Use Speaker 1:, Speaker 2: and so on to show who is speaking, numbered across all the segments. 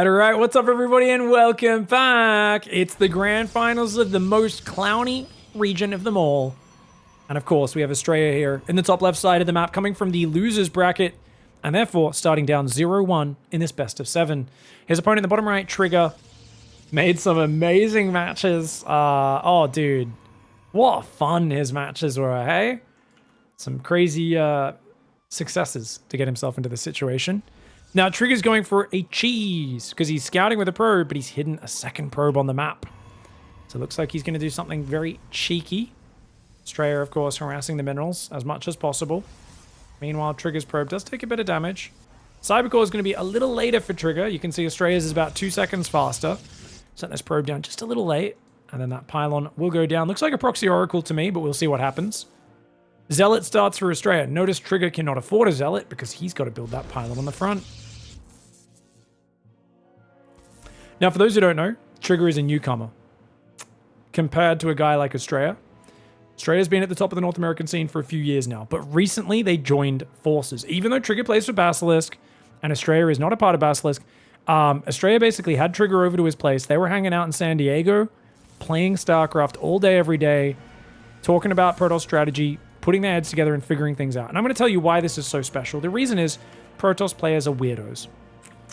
Speaker 1: All right. What's up, everybody, and welcome back. It's the grand finals of the most clowny region of them all. And of course, we have ASTREA here in the top left side of the map, coming from the losers bracket, and therefore starting down 0-1 in this best of 7. His opponent in the bottom right, Trigger, made some amazing matches. Oh, dude. What fun his matches were, hey? Some crazy successes to get himself into this situation. Now, Trigger's going for a cheese because he's scouting with a probe, but he's hidden a second probe on the map. So it looks like he's going to do something very cheeky. ASTREA, of course, harassing the minerals as much as possible. Meanwhile, Trigger's probe does take a bit of damage. Cybercore is going to be a little later for Trigger. You can see ASTREA's is about 2 seconds faster. Set this probe down just a little late, and then that pylon will go down. Looks like a proxy oracle to me, but we'll see what happens. Zealot starts for ASTREA. Notice Trigger cannot afford a Zealot because he's got to build that pylon on the front. Now, for those who don't know, Trigger is a newcomer compared to a guy like ASTREA. ASTREA's been at the top of the North American scene for a few years now, but recently they joined forces. Even though Trigger plays for Basilisk and ASTREA is not a part of Basilisk, ASTREA basically had Trigger over to his place. They were hanging out in San Diego, playing StarCraft all day, every day, talking about Protoss strategy, putting their heads together and figuring things out. And I'm going to tell you why this is so special. The reason is Protoss players are weirdos.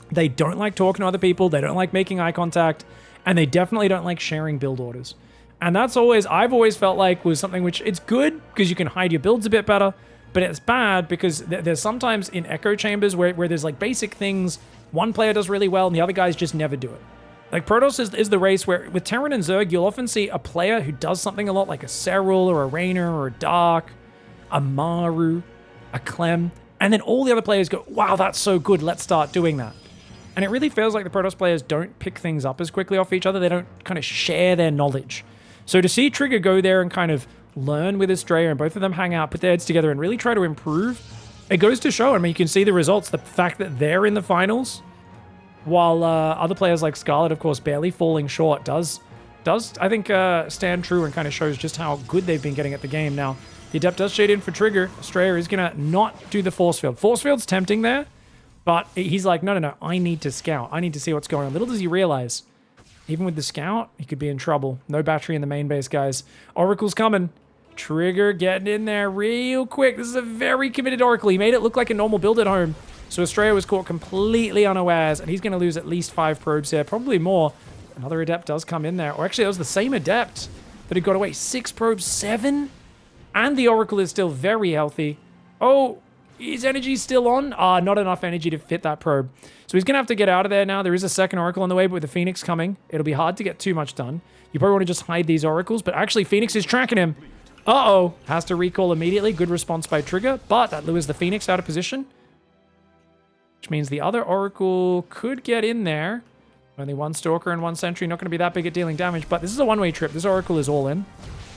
Speaker 1: They don't like talking to other people, they don't like making eye contact, and they definitely don't like sharing build orders. And that's always, I've always felt like was something which, it's good because you can hide your builds a bit better, but it's bad because there's sometimes in echo chambers where there's like basic things one player does really well and the other guys just never do it. Like Protoss is the race where with Terran and Zerg, you'll often see a player who does something a lot like a Serral or a Raynor or a Dark, a Maru, a Clem, and then all the other players go, wow, that's so good, let's start doing that. And it really feels like the Protoss players don't pick things up as quickly off each other. They don't kind of share their knowledge. So to see Trigger go there and kind of learn with ASTREA and both of them hang out, put their heads together and really try to improve, it goes to show. I mean, you can see the results. The fact that they're in the finals, while other players like Scarlet, of course, barely falling short, does I think, stand true and kind of shows just how good they've been getting at the game. Now, the Adept does shade in for Trigger. ASTREA is going to not do the Force Field. Force Field's tempting there. But he's like, no, I need to scout. I need to see what's going on. Little does he realize, even with the scout, he could be in trouble. No battery in the main base, guys. Oracle's coming. Trigger getting in there real quick. This is a very committed Oracle. He made it look like a normal build at home. So ASTREA was caught completely unawares, and he's going to lose at least 5 probes here, probably more. Another Adept does come in there. Or actually, that was the same Adept that had got away. 6 probes, 7? And the Oracle is still very healthy. Oh, his energy's still on? Not enough energy to fit that probe. So he's going to have to get out of there now. There is a second Oracle on the way, but with the Phoenix coming, it'll be hard to get too much done. You probably want to just hide these Oracles, but actually Phoenix is tracking him. Uh-oh. Has to recall immediately. Good response by Trigger, but that lures the Phoenix out of position, which means the other Oracle could get in there. Only 1 Stalker and 1 Sentry. Not going to be that big at dealing damage, but this is a one-way trip. This Oracle is all in.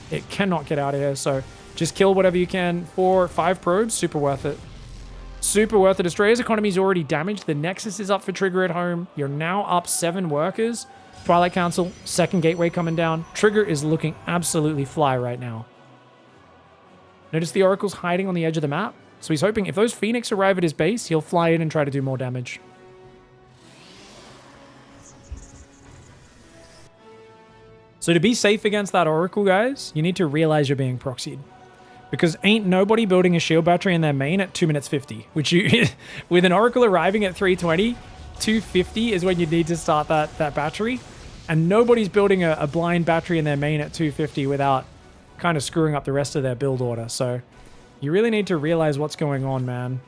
Speaker 1: It cannot get out of here, so just kill whatever you can. 4, 5 probes. Super worth it. Super worth it. ASTREA's economy is already damaged. The Nexus is up for Trigger at home. You're now up 7 workers. Twilight Council, second gateway coming down. Trigger is looking absolutely fly right now. Notice the Oracle's hiding on the edge of the map. So he's hoping if those Phoenix arrive at his base, he'll fly in and try to do more damage. So to be safe against that Oracle, guys, you need to realize you're being proxied. Because ain't nobody building a shield battery in their main at 2 minutes 50. Which you, with an Oracle arriving at 320, 250 is when you need to start that battery. And nobody's building a blind battery in their main at 250 without kind of screwing up the rest of their build order. So you really need to realize what's going on, man.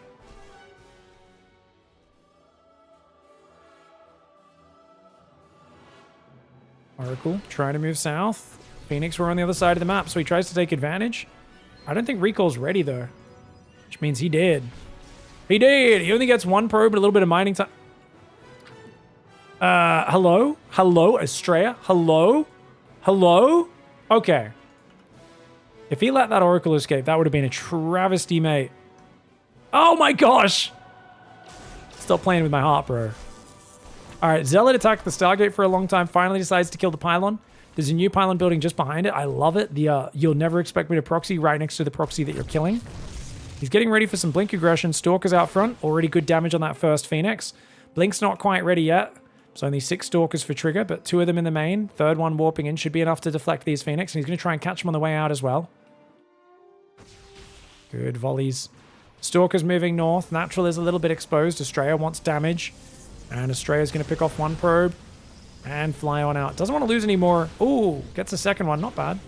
Speaker 1: Oracle trying to move south. Phoenix were on the other side of the map, so he tries to take advantage. I don't think Recall's ready, though. Which means he did. He did! He only gets 1 probe and a little bit of mining time. Hello? Hello, ASTREA? Hello? Hello? Okay. If he let that Oracle escape, that would have been a travesty, mate. Oh my gosh! Still playing with my heart, bro. Alright, Zealot attacked the Stargate for a long time, finally decides to kill the pylon. There's a new pylon building just behind it. I love it. The you'll never expect me to proxy right next to the proxy that you're killing. He's getting ready for some Blink aggression. Stalker's out front. Already good damage on that first Phoenix. Blink's not quite ready yet. So only 6 Stalkers for Trigger, but 2 of them in the main. Third one warping in should be enough to deflect these Phoenix, and he's going to try and catch them on the way out as well. Good volleys. Stalker's moving north. Natural is a little bit exposed. ASTREA wants damage, and ASTREA's going to pick off 1 probe and fly on out. Doesn't want to lose any more. Ooh, gets a second one. Not bad.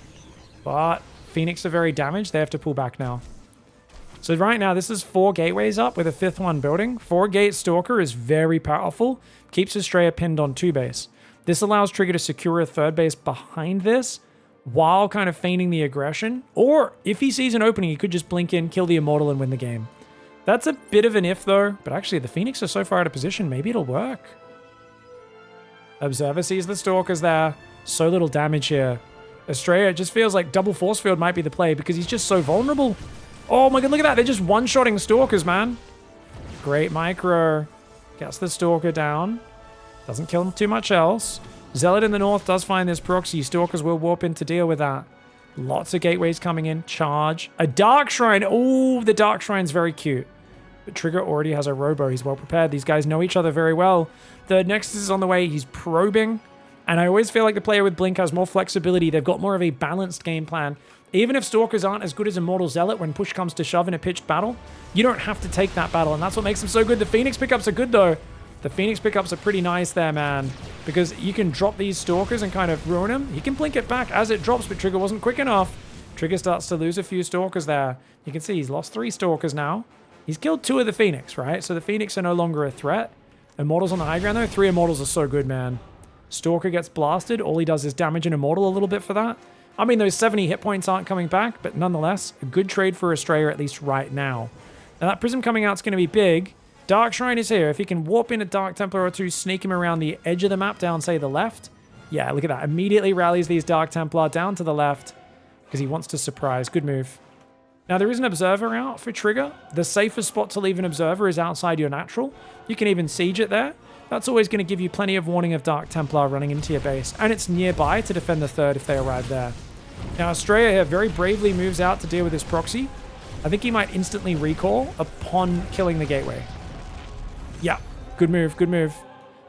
Speaker 1: But Phoenix are very damaged. They have to pull back now. So right now, this is 4 gateways up with a 5th one building. 4-gate Stalker is very powerful. Keeps ASTREA pinned on 2 base. This allows Trigger to secure a 3rd base behind this while kind of feigning the aggression. Or if he sees an opening, he could just blink in, kill the Immortal, and win the game. That's a bit of an if, though. But actually, the Phoenix are so far out of position, maybe it'll work. Observer sees the Stalkers there. So little damage here. ASTREA, it just feels like double force field might be the play because he's just so vulnerable. Oh my god, look at that. They're just one-shotting Stalkers, man. Great micro. Gets the Stalker down. Doesn't kill him too much else. Zealot in the north does find this proxy. Stalkers will warp in to deal with that. Lots of gateways coming in. Charge. A Dark Shrine. Oh, the Dark Shrine's very cute. But Trigger already has a Robo. He's well prepared. These guys know each other very well. The Nexus is on the way. He's probing. And I always feel like the player with Blink has more flexibility. They've got more of a balanced game plan. Even if Stalkers aren't as good as Immortal Zealot when push comes to shove in a pitched battle, you don't have to take that battle. And that's what makes them so good. The Phoenix pickups are good, though. The Phoenix pickups are pretty nice there, man. Because you can drop these Stalkers and kind of ruin them. He can blink it back as it drops, but Trigger wasn't quick enough. Trigger starts to lose a few Stalkers there. You can see he's lost 3 Stalkers now. He's killed 2 of the Phoenix, right? So the Phoenix are no longer a threat. Immortals on the high ground, though. 3 Immortals are so good, man. Stalker gets blasted. All he does is damage an Immortal a little bit for that. I mean, those 70 hit points aren't coming back, but nonetheless, a good trade for ASTREA at least right now. Now, that Prism coming out is going to be big. Dark Shrine is here. If he can warp in a Dark Templar or 2, sneak him around the edge of the map down, say, the left. Yeah, look at that. Immediately rallies these Dark Templar down to the left because he wants to surprise. Good move. Now, there is an Observer out for Trigger. The safest spot to leave an Observer is outside your natural. You can even siege it there. That's always going to give you plenty of warning of Dark Templar running into your base. And it's nearby to defend the 3rd if they arrive there. Now, ASTREA here very bravely moves out to deal with this proxy. I think he might instantly recall upon killing the gateway. Yeah, good move, good move.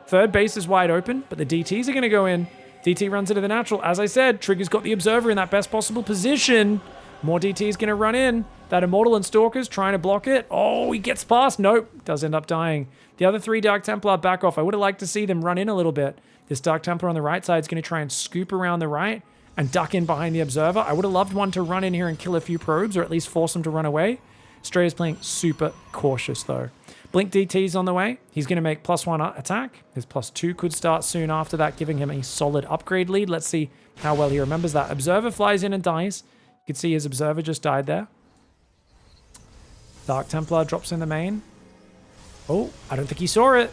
Speaker 1: 3rd base is wide open, but the DTs are going to go in. DT runs into the natural. As I said, Trigger's got the Observer in that best possible position. More DT is going to run in. That Immortal and Stalker's trying to block it. Oh, he gets past. Nope, does end up dying. The other 3 Dark Templar back off. I would have liked to see them run in a little bit. This Dark Templar on the right side is going to try and scoop around the right and duck in behind the Observer. I would have loved one to run in here and kill a few probes, or at least force them to run away. ASTREA is playing super cautious, though. Blink DT's on the way. He's going to make +1 attack. His +2 could start soon after that, giving him a solid upgrade lead. Let's see how well he remembers that. Observer flies in and dies. You can see his Observer just died there. Dark Templar drops in the main. Oh, I don't think he saw it.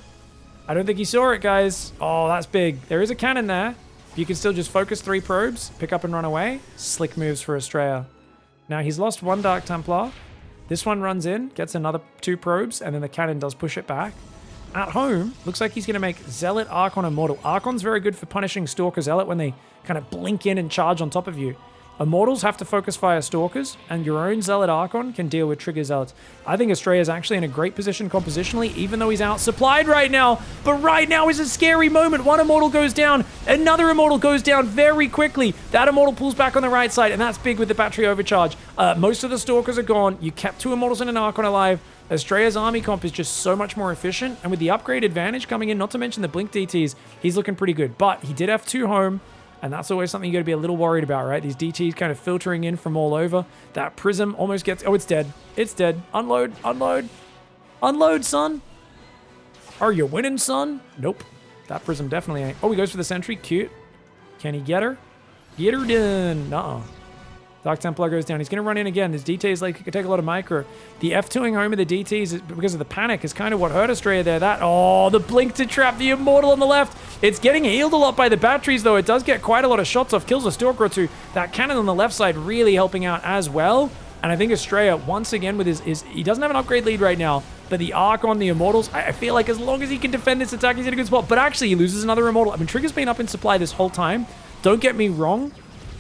Speaker 1: I don't think he saw it, guys. Oh, that's big. There is a cannon there. You can still just focus 3 probes, pick up and run away. Slick moves for ASTREA. Now, he's lost 1 Dark Templar. This one runs in, gets another 2 probes, and then the cannon does push it back. At home, looks like he's going to make Zealot, Archon, Immortal. Archon's very good for punishing Stalker Zealot when they kind of blink in and charge on top of you. Immortals have to focus fire Stalkers, and your own Zealot Archon can deal with Trigger Zealots. I think ASTREA is actually in a great position compositionally, even though he's outsupplied right now. But right now is a scary moment. 1 Immortal goes down. Another Immortal goes down very quickly. That Immortal pulls back on the right side, and that's big with the battery overcharge. Most of the Stalkers are gone. You kept 2 Immortals and an Archon alive. ASTREA's army comp is just so much more efficient, and with the upgrade advantage coming in, not to mention the Blink DTs, he's looking pretty good. But he did have 2 home. And that's always something you got to be a little worried about, right? These DTs kind of filtering in from all over. That Prism almost gets... Oh, it's dead. It's dead. Unload. Unload. Unload, son. Are you winning, son? Nope. That Prism definitely ain't. Oh, he goes for the sentry. Cute. Can he get her? Get her done. Nuh-uh. Dark Templar goes down. He's going to run in again. This DT is like, he could take a lot of micro. The F2ing home of the DTs, is, because of the panic, is kind of what hurt ASTREA there. Oh, the blink to trap the Immortal on the left. It's getting healed a lot by the batteries, though. It does get quite a lot of shots off. Kills a Stalker or 2. That cannon on the left side really helping out as well. And I think ASTREA, once again, with his he doesn't have an upgrade lead right now, but the arc on the Immortals, I feel like as long as he can defend this attack, he's in a good spot. But actually, he loses another Immortal. I mean, Trigger's been up in supply this whole time. Don't get me wrong.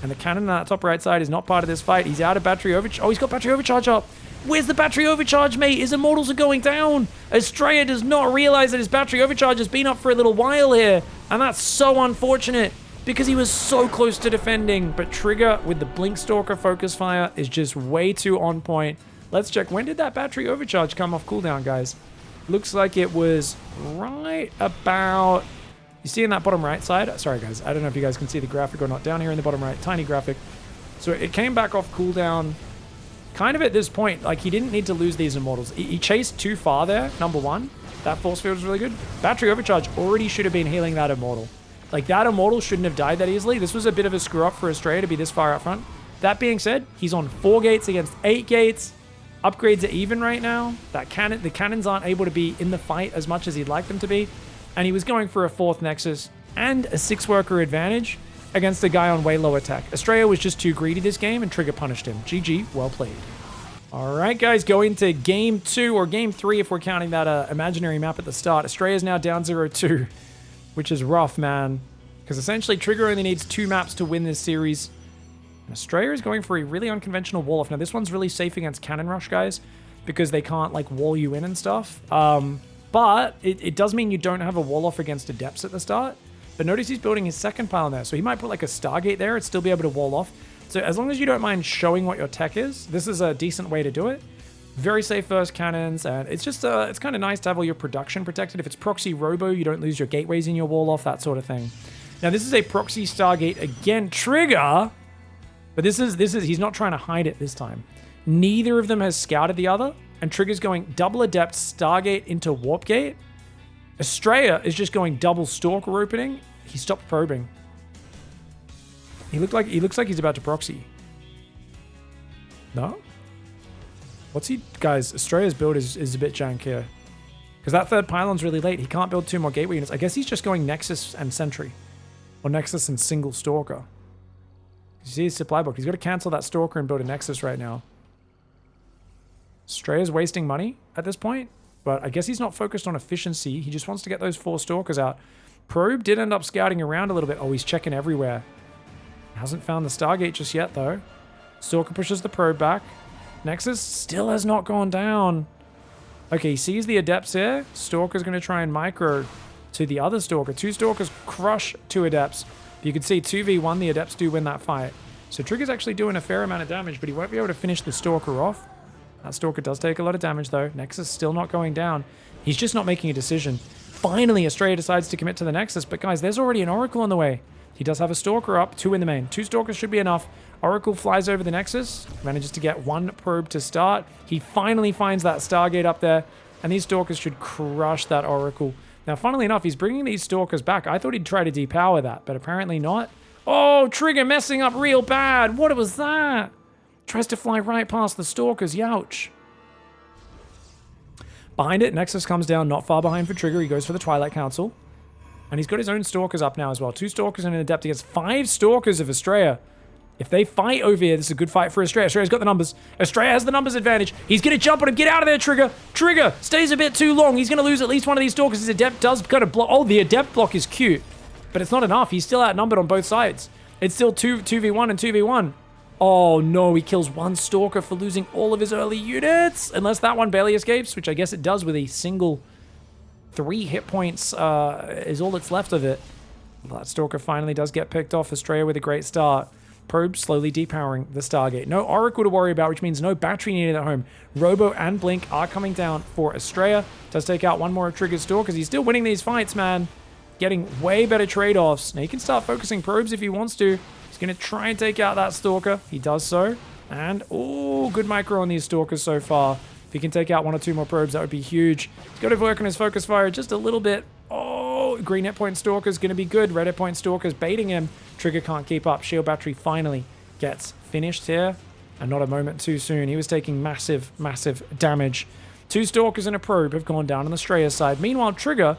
Speaker 1: And the cannon on that top right side is not part of this fight. He's out of battery overcharge. Oh, he's got battery overcharge up. Where's the battery overcharge, mate? His immortals are going down. ASTREA does not realize that his battery overcharge has been up for a little while here. And that's so unfortunate because he was so close to defending. But Trigger with the Blink Stalker focus fire is just way too on point. Let's check. When did that battery overcharge come off cooldown, guys? Looks like it was right about... You see in that bottom right side? Sorry, guys. I don't know if you guys can see the graphic or not. Down here in the bottom right, tiny graphic. So it came back off cooldown kind of at this point. Like, he didn't need to lose these immortals. He chased too far there, number one. That force field was really good. Battery overcharge already should have been healing that immortal. Like, that immortal shouldn't have died that easily. This was a bit of a screw up for ASTREA to be this far out front. That being said, he's on 4 gates against 8 gates. Upgrades are even right now. The cannons aren't able to be in the fight as much as he'd like them to be. And he was going for a 4th Nexus and a 6-worker advantage against a guy on way lower tech. ASTREA was just too greedy this game, and Trigger punished him. GG, well played. All right, guys, going to game 2, or game 3 if we're counting that imaginary map at the start. ASTREA is now down 0-2, which is rough, man. Because essentially, Trigger only needs 2 maps to win this series. And ASTREA is going for a really unconventional wall-off. Now, this one's really safe against Cannon Rush, guys, because they can't, like, wall you in and stuff. But it does mean you don't have a wall-off against Adepts at the start. But notice he's building his 2nd pile there. So he might put, like, a Stargate there and still be able to wall off. So as long as you don't mind showing what your tech is, this is a decent way to do it. Very safe first cannons, and it's just, it's kind of nice to have all your production protected. If it's proxy robo, you don't lose your gateways in your wall-off, that sort of thing. Now, this is a proxy Stargate again. Trigger... But this is he's not trying to hide it this time. Neither of them has scouted the other, and Trigger's going double Adept Stargate into Warp Gate. ASTREA is just going double Stalker opening. He stopped probing. He looks like he's about to proxy. No? What's he... Guys, ASTREA's build is a bit jank here. Because that 3rd pylon's really late. He can't build 2 more gateway units. I guess he's just going Nexus and Sentry. Or Nexus and single Stalker. You see his supply book. He's got to cancel that Stalker and build a Nexus right now. ASTREA's wasting money at this point. But I guess he's not focused on efficiency. He just wants to get those 4 Stalkers out. Probe did end up scouting around a little bit. Oh, he's checking everywhere. Hasn't found the Stargate just yet, though. Stalker pushes the Probe back. Nexus still has not gone down. Okay, he sees the Adepts here. Stalker's going to try and micro to the other Stalker. 2 Stalkers crush 2 Adepts. You can see 2v1, the Adepts do win that fight. So Trigger's actually doing a fair amount of damage, but he won't be able to finish the Stalker off. That Stalker does take a lot of damage, though. Nexus still not going down. He's just not making a decision. Finally, ASTREA decides to commit to the Nexus, but guys, there's already an Oracle on the way. He does have a Stalker up, 2 in the main. 2 Stalkers should be enough. Oracle flies over the Nexus, manages to get 1 probe to start. He finally finds that Stargate up there, and these Stalkers should crush that Oracle. Now, funnily enough, he's bringing these Stalkers back. I thought he'd try to depower that, but apparently not. Oh, Trigger messing up real bad. What was that? Tries to fly right past the Stalkers. Youch. Behind it, Nexus comes down not far behind for Trigger. He goes for the Twilight Council. And he's got his own Stalkers up now as well. 2 Stalkers and an Adept against 5 Stalkers of ASTREA. If they fight over here, this is a good fight for ASTREA. ASTREA's got the numbers. ASTREA has the numbers advantage. He's going to jump on him. Get out of there, Trigger. Trigger stays a bit too long. He's going to lose at least one of these Stalkers. His Adept does kind of block. Oh, the Adept block is cute. But it's not enough. He's still outnumbered on both sides. It's still 2v1 and 2v1. Oh, no. He kills 1 Stalker for losing all of his early units. Unless that one barely escapes, which I guess it does with a single 3 hit points is all that's left of it. That Stalker finally does get picked off. ASTREA with a great start. Probe slowly depowering the Stargate. No Oracle to worry about, which means no battery needed at home. Robo and Blink are coming down for ASTREA. Does take out 1 more of Trigger's Stalkers. He's still winning these fights, man. Getting way better trade-offs. Now, he can start focusing probes if he wants to. He's going to try and take out that Stalker. He does so. And, oh, good micro on these Stalkers so far. If he can take out 1 or 2 more probes, that would be huge. He's got to work on his focus fire just a little bit. Oh, green hit point Stalker's going to be good. Red hit point Stalker's baiting him. Trigger can't keep up. Shield battery finally gets finished here. And not a moment too soon. He was taking massive, massive damage. 2 Stalkers and a probe have gone down on the ASTREA's side. Meanwhile, Trigger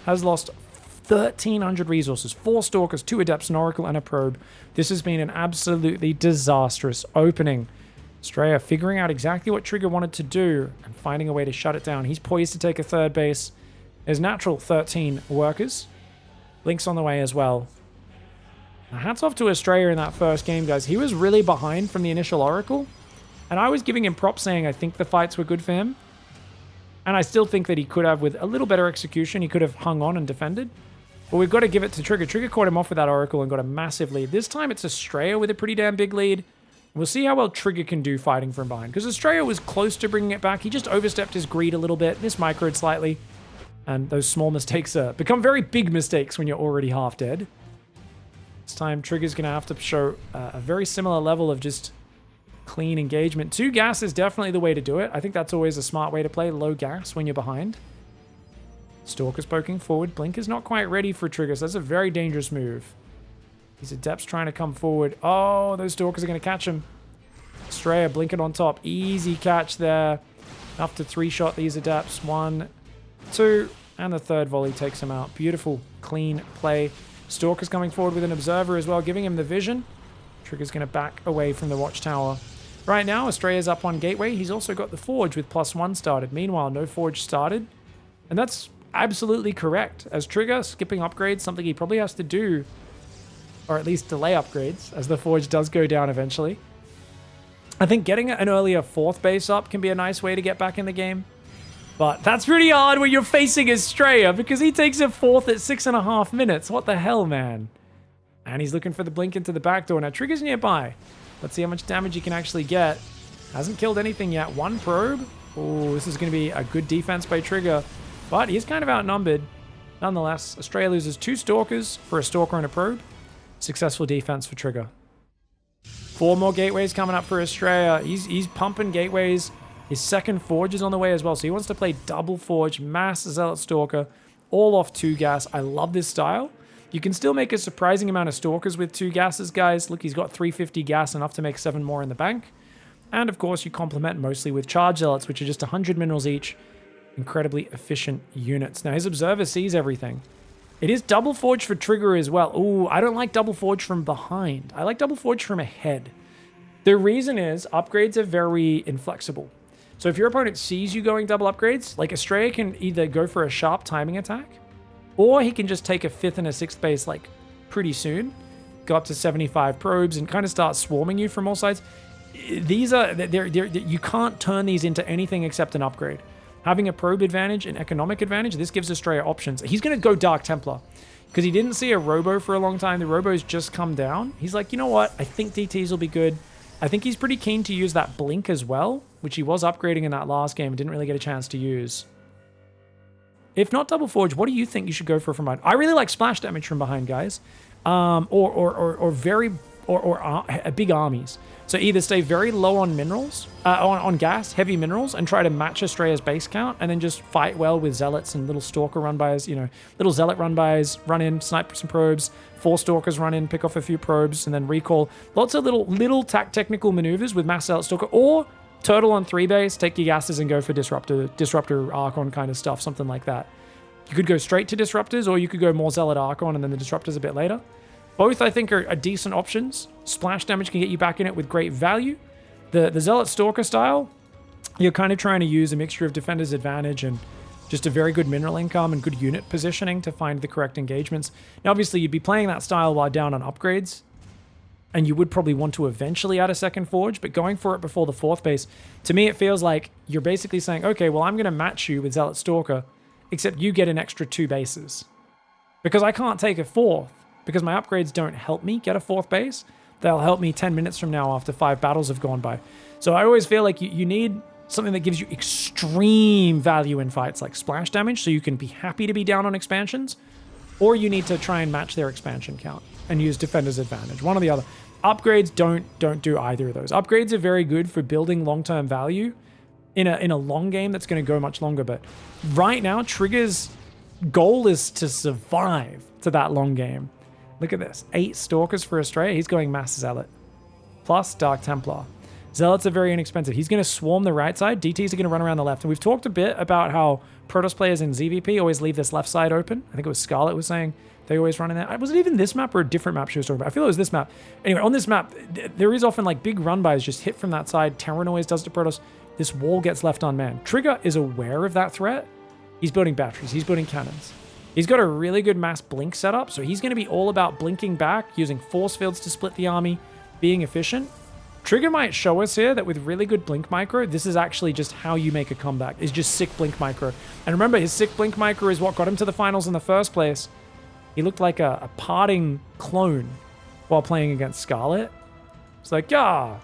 Speaker 1: has lost 1,300 resources. 4 Stalkers, 2 Adepts, an Oracle, and a probe. This has been an absolutely disastrous opening. ASTREA figuring out exactly what Trigger wanted to do and finding a way to shut it down. He's poised to take a 3rd base. There's natural 13 workers. Link's on the way as well. Now, hats off to ASTREA in that first game, guys. He was really behind from the initial Oracle. And I was giving him props saying I think the fights were good for him. And I still think that he could have, with a little better execution, he could have hung on and defended. But we've got to give it to Trigger. Trigger caught him off with that Oracle and got a massive lead. This time it's ASTREA with a pretty damn big lead. We'll see how well Trigger can do fighting from behind. Because ASTREA was close to bringing it back. He just overstepped his greed a little bit. Mismicroed slightly. And those small mistakes become very big mistakes when you're already half dead. This time Trigger's going to have to show a very similar level of just clean engagement. 2 gas is definitely the way to do it. I think that's always a smart way to play. Low gas when you're behind. Stalker's poking forward. Blink is not quite ready for Trigger, so that's a very dangerous move. These Adepts trying to come forward. Oh, those Stalkers are going to catch him. ASTREA blinking on top. Easy catch there. Enough to 3-shot these Adepts. 1, 2, and the 3rd volley takes him out. Beautiful, clean play. Stalker's coming forward with an Observer as well, giving him the vision. Trigger's going to back away from the Watchtower. Right now, ASTREA's up on Gateway. He's also got the Forge with +1 started. Meanwhile, no Forge started. And that's absolutely correct. As Trigger, skipping upgrades, something he probably has to do, or at least delay upgrades, as the Forge does go down eventually. I think getting an earlier 4th base up can be a nice way to get back in the game. But that's pretty hard when you're facing ASTREA, because he takes a 4th at 6.5 minutes. What the hell, man? And he's looking for the blink into the back door. Now, Trigger's nearby. Let's see how much damage he can actually get. Hasn't killed anything yet. 1 probe. Oh, this is going to be a good defense by Trigger. But he's kind of outnumbered. Nonetheless, ASTREA loses 2 Stalkers for a Stalker and a probe. Successful defense for Trigger. 4 more gateways coming up for ASTREA. He's pumping gateways. His 2nd Forge is on the way as well. So he wants to play double Forge, mass Zealot Stalker, all off 2 gas. I love this style. You can still make a surprising amount of Stalkers with 2 gases, guys. Look, he's got 350 gas, enough to make 7 more in the bank. And of course, you complement mostly with Charge Zealots, which are just 100 minerals each. Incredibly efficient units. Now, his Observer sees everything. It is double Forge for Trigger as well. Ooh, I don't like double Forge from behind. I like double Forge from ahead. The reason is upgrades are very inflexible. So if your opponent sees you going double upgrades, like ASTREA can either go for a sharp timing attack, or he can just take a 5th and a 6th base like pretty soon, go up to 75 probes and kind of start swarming you from all sides. These are, you can't turn these into anything except an upgrade. Having a probe advantage, an economic advantage, this gives ASTREA options. He's going to go Dark Templar because he didn't see a Robo for a long time. The Robo's just come down. He's like, you know what? I think DTs will be good. I think he's pretty keen to use that blink as well, which he was upgrading in that last game and didn't really get a chance to use. If not double Forge, what do you think you should go for from behind? I really like splash damage from behind, guys, or big armies. So either stay very low on minerals, on gas, heavy minerals, and try to match ASTREA's base count, and then just fight well with Zealots and little Stalker run-bys, you know, little Zealot run-bys, run in, snipe some probes, 4 Stalkers run in, pick off a few probes, and then recall. Lots of little technical maneuvers with mass Zealot Stalker, or Turtle on 3 base, take your gases and go for Disruptor Archon kind of stuff, something like that. You could go straight to Disruptors, or you could go more Zealot Archon and then the Disruptors a bit later. Both, I think, are decent options. Splash damage can get you back in it with great value. The Zealot Stalker style, you're kind of trying to use a mixture of Defender's Advantage and just a very good mineral income and good unit positioning to find the correct engagements. Now, obviously, you'd be playing that style while down on upgrades, and you would probably want to eventually add a 2nd Forge, but going for it before the 4th base, to me, it feels like you're basically saying, okay, well, I'm going to match you with Zealot Stalker, except you get an extra 2 bases. Because I can't take a 4th, because my upgrades don't help me get a 4th base. They'll help me 10 minutes from now after 5 battles have gone by. So I always feel like you need something that gives you extreme value in fights, like splash damage, so you can be happy to be down on expansions, or you need to try and match their expansion count and use Defender's Advantage, one or the other. Upgrades don't do either of those. Upgrades are very good for building long-term value in a long game that's going to go much longer, but right now, Trigger's goal is to survive to that long game. Look at this. 8 Stalkers for ASTREA. He's going Mass Zealot. Plus Dark Templar. Zealots are very inexpensive. He's going to swarm the right side. DTs are going to run around the left. And we've talked a bit about how Protoss players in ZVP always leave this left side open. I think it was Scarlet was saying they always run in there. Was it even this map or a different map she was talking about? I feel it was this map. Anyway, on this map, there is often like big run-bys just hit from that side. Terran always does to Protoss. This wall gets left unmanned. Trigger is aware of that threat. He's building batteries. He's building cannons. He's got a really good mass blink setup, so he's going to be all about blinking back, using force fields to split the army, being efficient. Trigger might show us here that with really good blink micro, this is actually just how you make a comeback, is just sick blink micro. And remember, his sick blink micro is what got him to the finals in the first place. He looked like a parting clone while playing against Scarlet. It's like, yeah.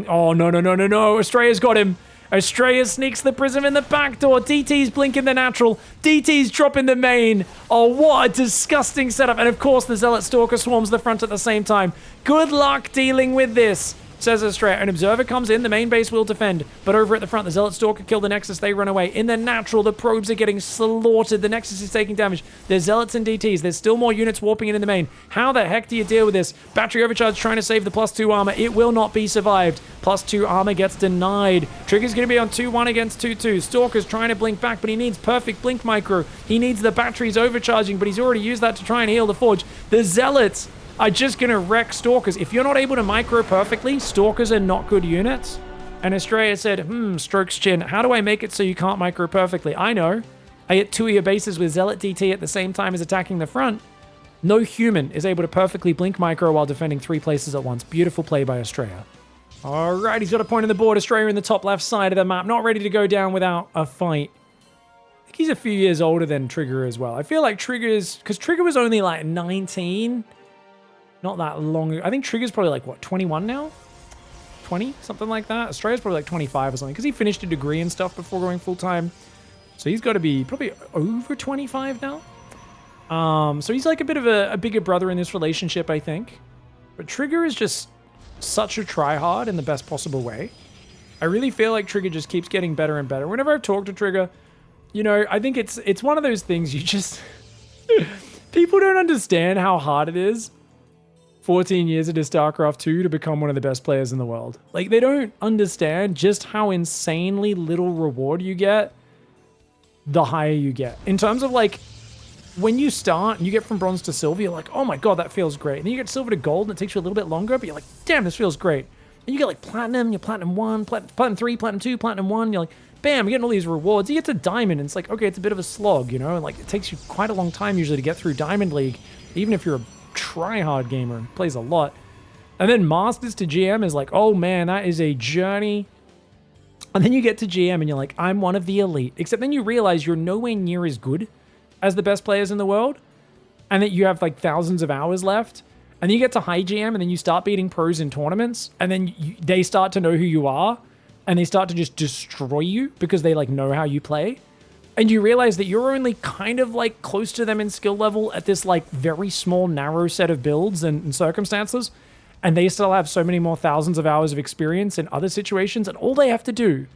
Speaker 1: Oh, no. Astrea's got him. Astrea sneaks the prism in the back door. DT's blinking the natural. DT's dropping the main. Oh, what a disgusting setup. And of course, the Zealot Stalker swarms the front at the same time. Good luck dealing with this, says Astrea. An observer comes in. The main base will defend. But over at the front, the Zealot Stalker killed the Nexus. They run away. In the natural, the probes are getting slaughtered. The Nexus is taking damage. There's Zealots and DTs. There's still more units warping in the main. How the heck do you deal with this? Battery Overcharge trying to save the +2 armor. It will not be survived. +2 armor gets denied. Trigger's going to be on 2-1 against 2-2. Stalker's trying to blink back, but he needs perfect blink micro. He needs the batteries overcharging, but he's already used that to try and heal the Forge. The Zealots are just going to wreck Stalkers. If you're not able to micro perfectly, Stalkers are not good units. And Astrea said, strokes chin. How do I make it so you can't micro perfectly? I know. I hit 2 of your bases with Zealot DT at the same time as attacking the front. No human is able to perfectly blink micro while defending 3 places at once. Beautiful play by Astrea. All right, he's got a point on the board. Astrea in the top left side of the map. Not ready to go down without a fight. I think he's a few years older than Trigger as well. I feel like Trigger's... Because Trigger was only like 19... Not that long ago. I think Trigger's probably like, what, 21 now? 20? Something like that? Astrea's probably like 25 or something. Because he finished a degree and stuff before going full-time. So he's got to be probably over 25 now. So he's like a bit of a bigger brother in this relationship, I think. But Trigger is just such a tryhard in the best possible way. I really feel like Trigger just keeps getting better and better. Whenever I've talked to Trigger, you know, I think it's one of those things you just... People don't understand how hard it is 14 years into StarCraft 2 to become one of the best players in the world. Like, they don't understand just how insanely little reward you get the higher you get. In terms of, like, when you start and you get from bronze to silver, you're like, oh my god, that feels great. And then you get silver to gold and it takes you a little bit longer, but you're like, damn, this feels great. And you get, like, platinum, you're platinum 1, platinum 3, platinum 2, platinum 1, you're like, bam, you're getting all these rewards. You get to diamond, and it's like, okay, it's a bit of a slog, you know? And, like, it takes you quite a long time usually to get through Diamond League, even if you're a try-hard gamer and plays a lot. And then Masters to GM is like, oh man, that is a journey. And then you get to GM and you're like, I'm one of the elite. Except then you realize you're nowhere near as good as the best players in the world, and that you have like thousands of hours left. And then you get to high GM and then you start beating pros in tournaments, and then they start to know who you are, and they start to just destroy you because they like know how you play. And you realize that you're only kind of like close to them in skill level at this like very small, narrow set of builds and circumstances. And they still have so many more thousands of hours of experience in other situations. And all they have to do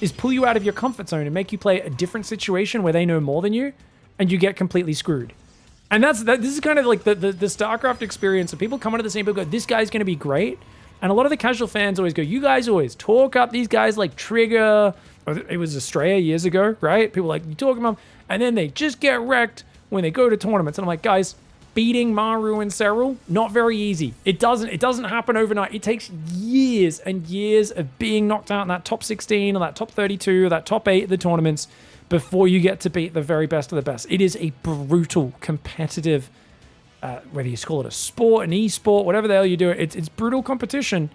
Speaker 1: is pull you out of your comfort zone and make you play a different situation where they know more than you, and you get completely screwed. And this is kind of like the StarCraft experience of people come into the same book, go, this guy's going to be great. And a lot of the casual fans always go, you guys always talk up these guys like Trigger. It was Astrea years ago, right? People like, you talk about them, and then they just get wrecked when they go to tournaments. And I'm like, guys, beating Maru and Serral, not very easy. It doesn't happen overnight. It takes years and years of being knocked out in that top 16 or that top 32 or that top 8 of the tournaments before you get to beat the very best of the best. It is a brutal, competitive, whether you call it a sport, an e-sport, whatever the hell you do, it's brutal competition.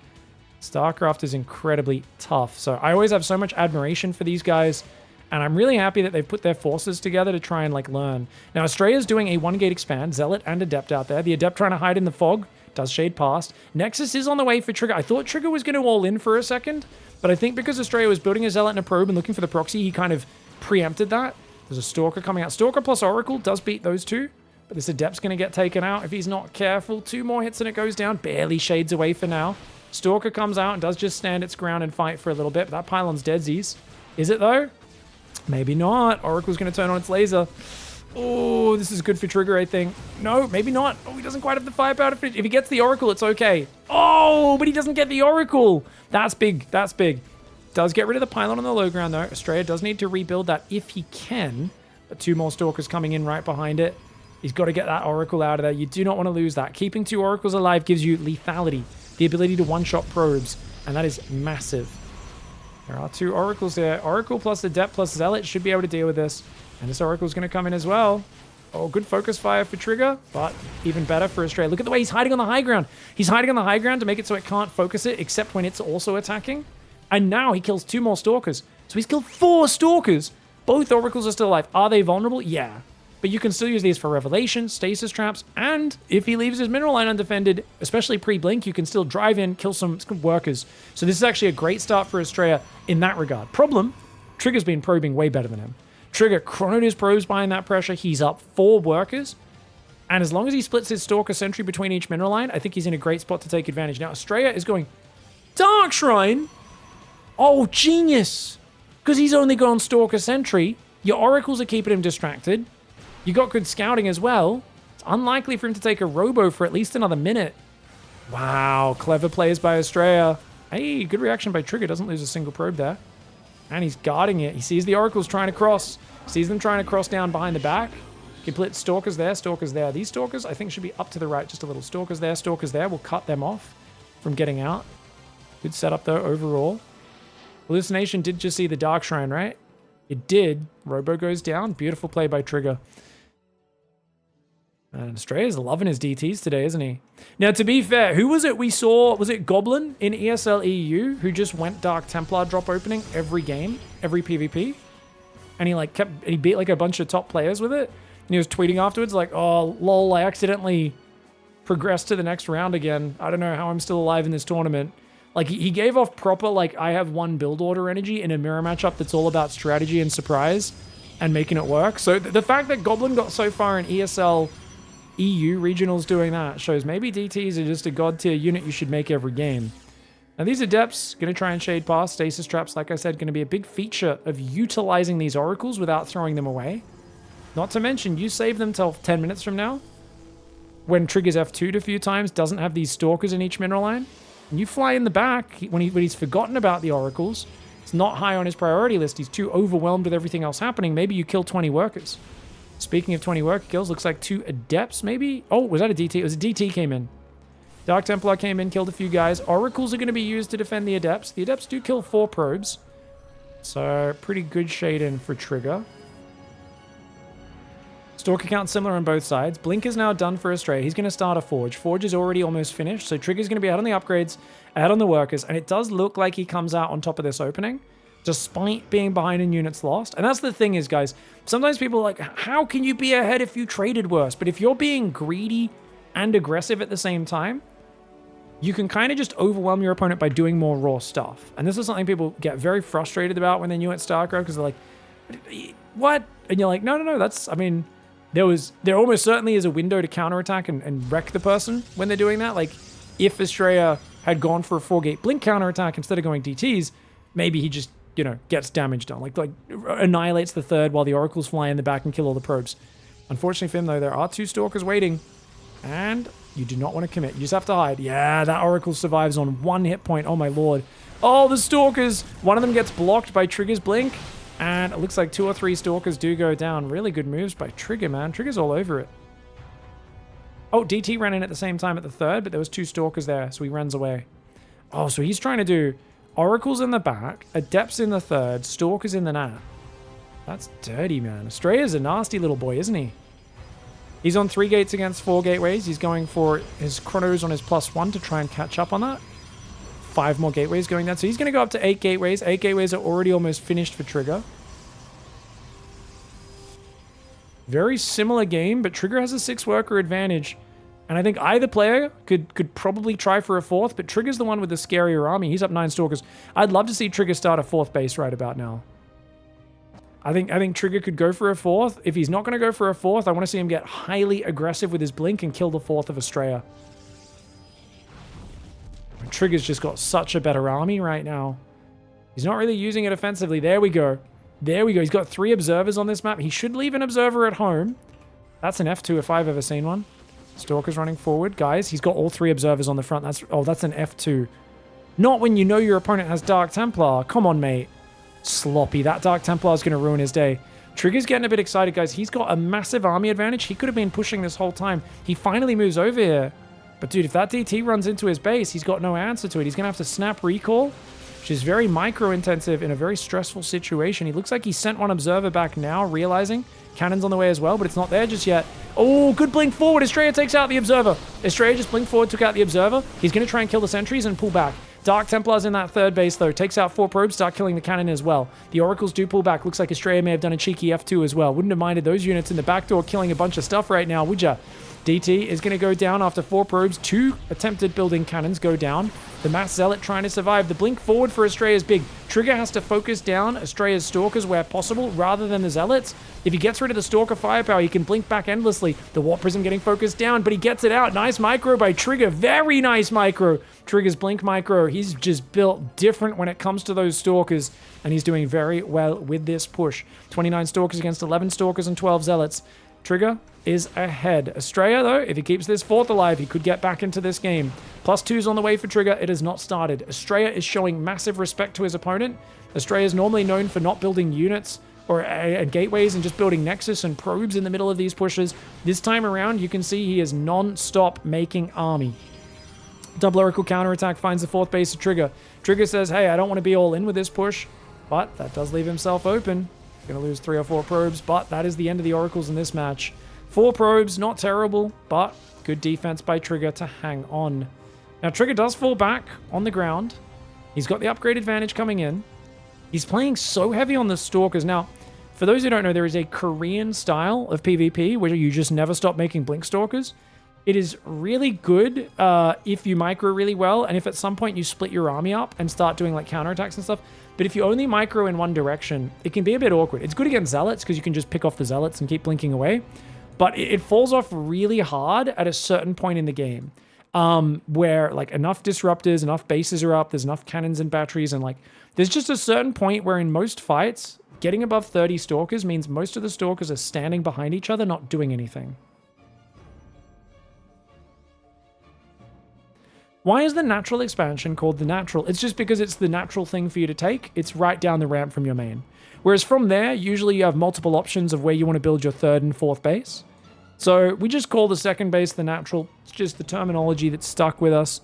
Speaker 1: StarCraft is incredibly tough. So I always have so much admiration for these guys, and I'm really happy that they've put their forces together to try and like learn. Now, Astrea's doing a 1-gate expand, Zealot and Adept out there. The Adept trying to hide in the fog, does shade past. Nexus is on the way for Trigger. I thought Trigger was going to all in for a second, but I think because Astrea was building a Zealot and a probe and looking for the proxy, he kind of preempted that. There's a Stalker coming out. Stalker plus Oracle does beat those two, but this Adept's going to get taken out if he's not careful. 2 more hits and it goes down. Barely shades away for now. Stalker comes out and does just stand its ground and fight for a little bit, but that pylon's deadsies. Is it though? Maybe not. Oracle's going to turn on its laser. Oh, this is good for Trigger, I think. No, maybe not. Oh, he doesn't quite have the firepower to finish. If he gets the Oracle, it's okay. Oh, but he doesn't get the Oracle. That's big. That's big. Does get rid of the pylon on the low ground, though. Astrea does need to rebuild that if he can. But 2 more Stalkers coming in right behind it. He's got to get that Oracle out of there. You do not want to lose that. Keeping 2 Oracles alive gives you lethality, the ability to one-shot probes, and that is massive. There are 2 Oracles there. Oracle plus Adept plus Zealot should be able to deal with this. And this Oracle's going to come in as well. Oh, good focus fire for Trigger, but even better for ASTREA. Look at the way he's hiding on the high ground. He's hiding on the high ground to make it so it can't focus it, except when it's also attacking. And now he kills 2 more Stalkers. So he's killed 4 Stalkers. Both Oracles are still alive. Are they vulnerable? Yeah. But you can still use these for Revelation, Stasis Traps, and if he leaves his Mineral Line undefended, especially pre-Blink, you can still drive in, kill some workers. So this is actually a great start for ASTREA in that regard. Problem, Trigger's been probing way better than him. Trigger chronoed his probes behind that pressure. He's up 4 workers. And as long as he splits his Stalker Sentry between each Mineral Line, I think he's in a great spot to take advantage. Now, ASTREA is going Dark Shrine. Oh, genius. Because he's only gone Stalker Sentry. Your Oracles are keeping him distracted. You got good scouting as well. It's unlikely for him to take a Robo for at least another minute. Wow, clever plays by ASTREA. Hey, good reaction by Trigger. Doesn't lose a single probe there. And he's guarding it. He sees the Oracles trying to cross. Sees them trying to cross down behind the back. Complete Stalkers there, Stalkers there. These Stalkers, I think, should be up to the right just a little. Stalkers there, Stalkers there. We'll cut them off from getting out. Good setup, though, overall. Hallucination did just see the Dark Shrine, right? It did. Robo goes down. Beautiful play by Trigger. And ASTREA's loving his DTs today, isn't he? Now, to be fair, who was it we saw? Was it Goblin in ESL EU who just went Dark Templar drop opening every game, every PvP? And he beat like a bunch of top players with it. And he was tweeting afterwards like, oh, lol, I accidentally progressed to the next round again. I don't know how I'm still alive in this tournament. Like, he gave off proper, like, I have one build order energy in a mirror matchup that's all about strategy and surprise and making it work. So the fact that Goblin got so far in ESL EU regionals doing that shows maybe DTs are just a god tier unit you should make every game. Now these Adepts, going to try and shade past. Stasis Traps, like I said, going to be a big feature of utilizing these Oracles without throwing them away. Not to mention, you save them till 10 minutes from now, when Trigger's F2'd a few times, doesn't have these Stalkers in each Mineral Line, and you fly in the back when he's forgotten about the Oracles. It's not high on his priority list. He's too overwhelmed with everything else happening. Maybe you kill 20 workers. Speaking of 20 worker kills, looks like 2 Adepts maybe? Oh, was that a DT? It was a DT came in. Dark Templar came in, killed a few guys. Oracles are going to be used to defend the Adepts. The Adepts do kill 4 probes. So, pretty good shade in for Trigger. Stalker count similar on both sides. Blink is now done for ASTREA. He's going to start a Forge. Forge is already almost finished, so Trigger's going to be out on the upgrades, out on the workers, and it does look like he comes out on top of this opening, despite being behind in units lost. And that's the thing is, guys, sometimes people are like, how can you be ahead if you traded worse? But if you're being greedy and aggressive at the same time, you can kind of just overwhelm your opponent by doing more raw stuff. And this is something people get very frustrated about when they're new at StarCraft, because they're like, what? And you're like, no, that's, I mean, there almost certainly is a window to counterattack and wreck the person when they're doing that. Like, if ASTREA had gone for a 4-gate blink counterattack instead of going DTs, maybe he just, you know, gets damage done. Like annihilates the third while the Oracles fly in the back and kill all the probes. Unfortunately for him, though, there are 2 Stalkers waiting. And you do not want to commit. You just have to hide. Yeah, that Oracle survives on 1 hit point. Oh, my lord. Oh, the Stalkers. One of them gets blocked by Trigger's blink. And it looks like 2 or 3 Stalkers do go down. Really good moves by Trigger, man. Trigger's all over it. Oh, DT ran in at the same time at the third, but there was 2 Stalkers there, so he runs away. Oh, so he's trying to do Oracles in the back, Adepts in the third, Stalkers in the nat. That's dirty, man. ASTREA's a nasty little boy, isn't he? He's on 3 gates against 4 gateways. He's going for his chronos on his +1 to try and catch up on that. 5 more gateways going down. So he's going to go up to 8 gateways. 8 gateways are already almost finished for Trigger. Very similar game, but Trigger has a 6-worker advantage. And I think either player could probably try for a 4th, but Trigger's the one with the scarier army. He's up 9 Stalkers. I'd love to see Trigger start a 4th base right about now. I think Trigger could go for a 4th. If he's not going to go for a 4th, I want to see him get highly aggressive with his blink and kill the 4th of ASTREA. Trigger's just got such a better army right now. He's not really using it offensively. There we go. There we go. He's got 3 observers on this map. He should leave an observer at home. That's an F2 if I've ever seen one. Stalker's running forward. Guys, he's got all 3 observers on the front. That's an F2. Not when you know your opponent has Dark Templar. Come on, mate. Sloppy. That Dark Templar is going to ruin his day. Trigger's getting a bit excited, guys. He's got a massive army advantage. He could have been pushing this whole time. He finally moves over here. But dude, if that DT runs into his base, he's got no answer to it. He's going to have to snap recall, which is very micro-intensive in a very stressful situation. He looks like he sent one observer back now, realizing Cannon's on the way as well, but it's not there just yet. Oh, good blink forward. ASTREA takes out the Observer. ASTREA just blinked forward, took out the Observer. He's going to try and kill the sentries and pull back. Dark Templar's in that third base, though. Takes out 4 probes, start killing the cannon as well. The Oracles do pull back. Looks like ASTREA may have done a cheeky F2 as well. Wouldn't have minded those units in the back door killing a bunch of stuff right now, would ya? DT is going to go down after 4 probes. 2 attempted building cannons go down. The Mass Zealot trying to survive. The blink forward for ASTREA is big. Trigger has to focus down ASTREA's Stalkers where possible rather than the Zealots. If he gets rid of the Stalker firepower, he can blink back endlessly. The Warp Prism getting focused down, but he gets it out. Nice micro by Trigger. Very nice micro. Trigger's blink micro. He's just built different when it comes to those Stalkers, and he's doing very well with this push. 29 Stalkers against 11 Stalkers and 12 Zealots. Trigger is ahead. ASTREA, though, if he keeps this 4th alive, he could get back into this game. +2's on the way for Trigger. It has not started. ASTREA is showing massive respect to his opponent. ASTREA is normally known for not building units or gateways and just building Nexus and probes in the middle of these pushes. This time around, you can see he is non-stop making army. Double Oracle counterattack finds the 4th base of Trigger. Trigger says, hey, I don't want to be all in with this push, but that does leave himself open. Going to lose 3 or 4 probes, but that is the end of the Oracles in this match. 4 probes, not terrible, but good defense by Trigger to hang on. Now, Trigger does fall back on the ground. He's got the upgrade advantage coming in. He's playing so heavy on the Stalkers. Now, for those who don't know, there is a Korean style of PvP where you just never stop making Blink Stalkers. It is really good if you micro really well, and if at some point you split your army up and start doing like counterattacks and stuff. But if you only micro in one direction, it can be a bit awkward. It's good against Zealots because you can just pick off the Zealots and keep blinking away. But it falls off really hard at a certain point in the game where like enough disruptors, enough bases are up, there's enough cannons and batteries, and like there's just a certain point where in most fights, getting above 30 Stalkers means most of the Stalkers are standing behind each other, not doing anything. Why is the natural expansion called the natural? It's just because it's the natural thing for you to take. It's right down the ramp from your main. Whereas from there, usually you have multiple options of where you want to build your 3rd and 4th base. So we just call the 2nd base the natural. It's just the terminology that's stuck with us.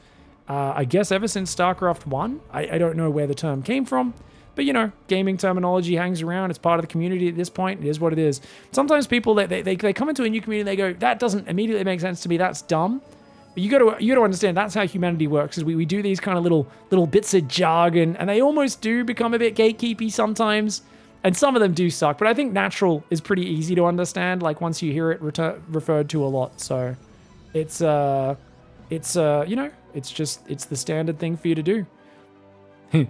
Speaker 1: I guess ever since StarCraft 1. I don't know where the term came from. But, you know, gaming terminology hangs around. It's part of the community at this point. It is what it is. Sometimes people, they come into a new community and they go, that doesn't immediately make sense to me. That's dumb. But you got to understand that's how humanity works. Is we do these kind of little bits of jargon, and they almost do become a bit gatekeepy sometimes, and some of them do suck. But I think natural is pretty easy to understand. Like once you hear it referred to a lot, so it's you know, it's the standard thing for you to do.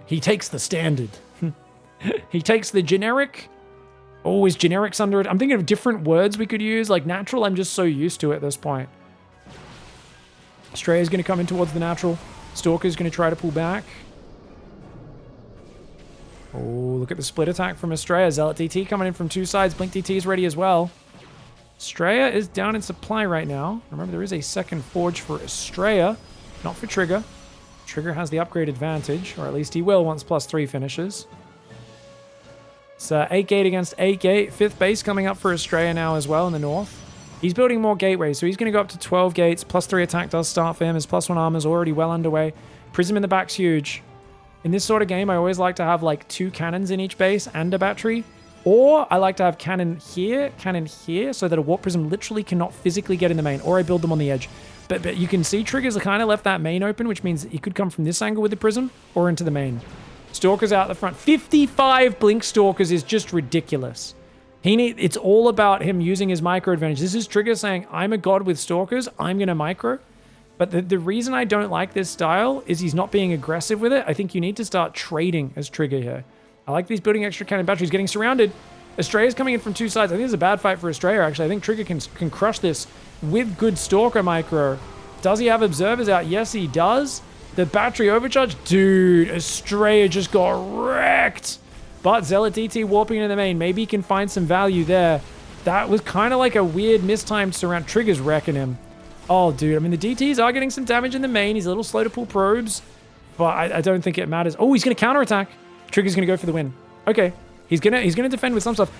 Speaker 1: He takes the standard. He takes the generic. Oh, is generics under it? I'm thinking of different words we could use. Like natural, I'm just so used to at this point. ASTREA is going to come in towards the natural. Stalker is going to try to pull back. Oh, look at the split attack from ASTREA. Zealot DT coming in from 2 sides. Blink DT is ready as well. ASTREA is down in supply right now. Remember, there is a 2nd forge for ASTREA, not for Trigger. Trigger has the upgrade advantage, or at least he will once +3 finishes. It's 8 gate against 8 gate. 5th base coming up for ASTREA now as well in the north. He's building more gateways, so he's going to go up to 12 gates. +3 attack does start for him. His +1 armor is already well underway. Prism in the back's huge. In this sort of game, I always like to have like 2 cannons in each base and a battery. Or I like to have cannon here, so that a Warp Prism literally cannot physically get in the main. Or I build them on the edge. But you can see Trigger's kind of left that main open, which means he could come from this angle with the Prism or into the main. Stalkers out the front. 55 Blink Stalkers is just ridiculous. It's all about him using his micro advantage. This is Trigger saying, I'm a god with Stalkers, I'm going to micro. But the reason I don't like this style is he's not being aggressive with it. I think you need to start trading as Trigger here. I like these building extra cannon batteries. Getting surrounded. ASTREA's coming in from 2 sides. I think it's a bad fight for ASTREA, actually. I think Trigger can crush this with good Stalker micro. Does he have observers out? Yes, he does. The battery overcharge. Dude, ASTREA just got wrecked. But Zealot DT warping into the main. Maybe he can find some value there. That was kind of like a weird mistimed surround. Trigger's wrecking him. Oh, dude. I mean, the DTs are getting some damage in the main. He's a little slow to pull probes. But I don't think it matters. Oh, he's going to counterattack. Trigger's going to go for the win. Okay. He's gonna defend with some stuff.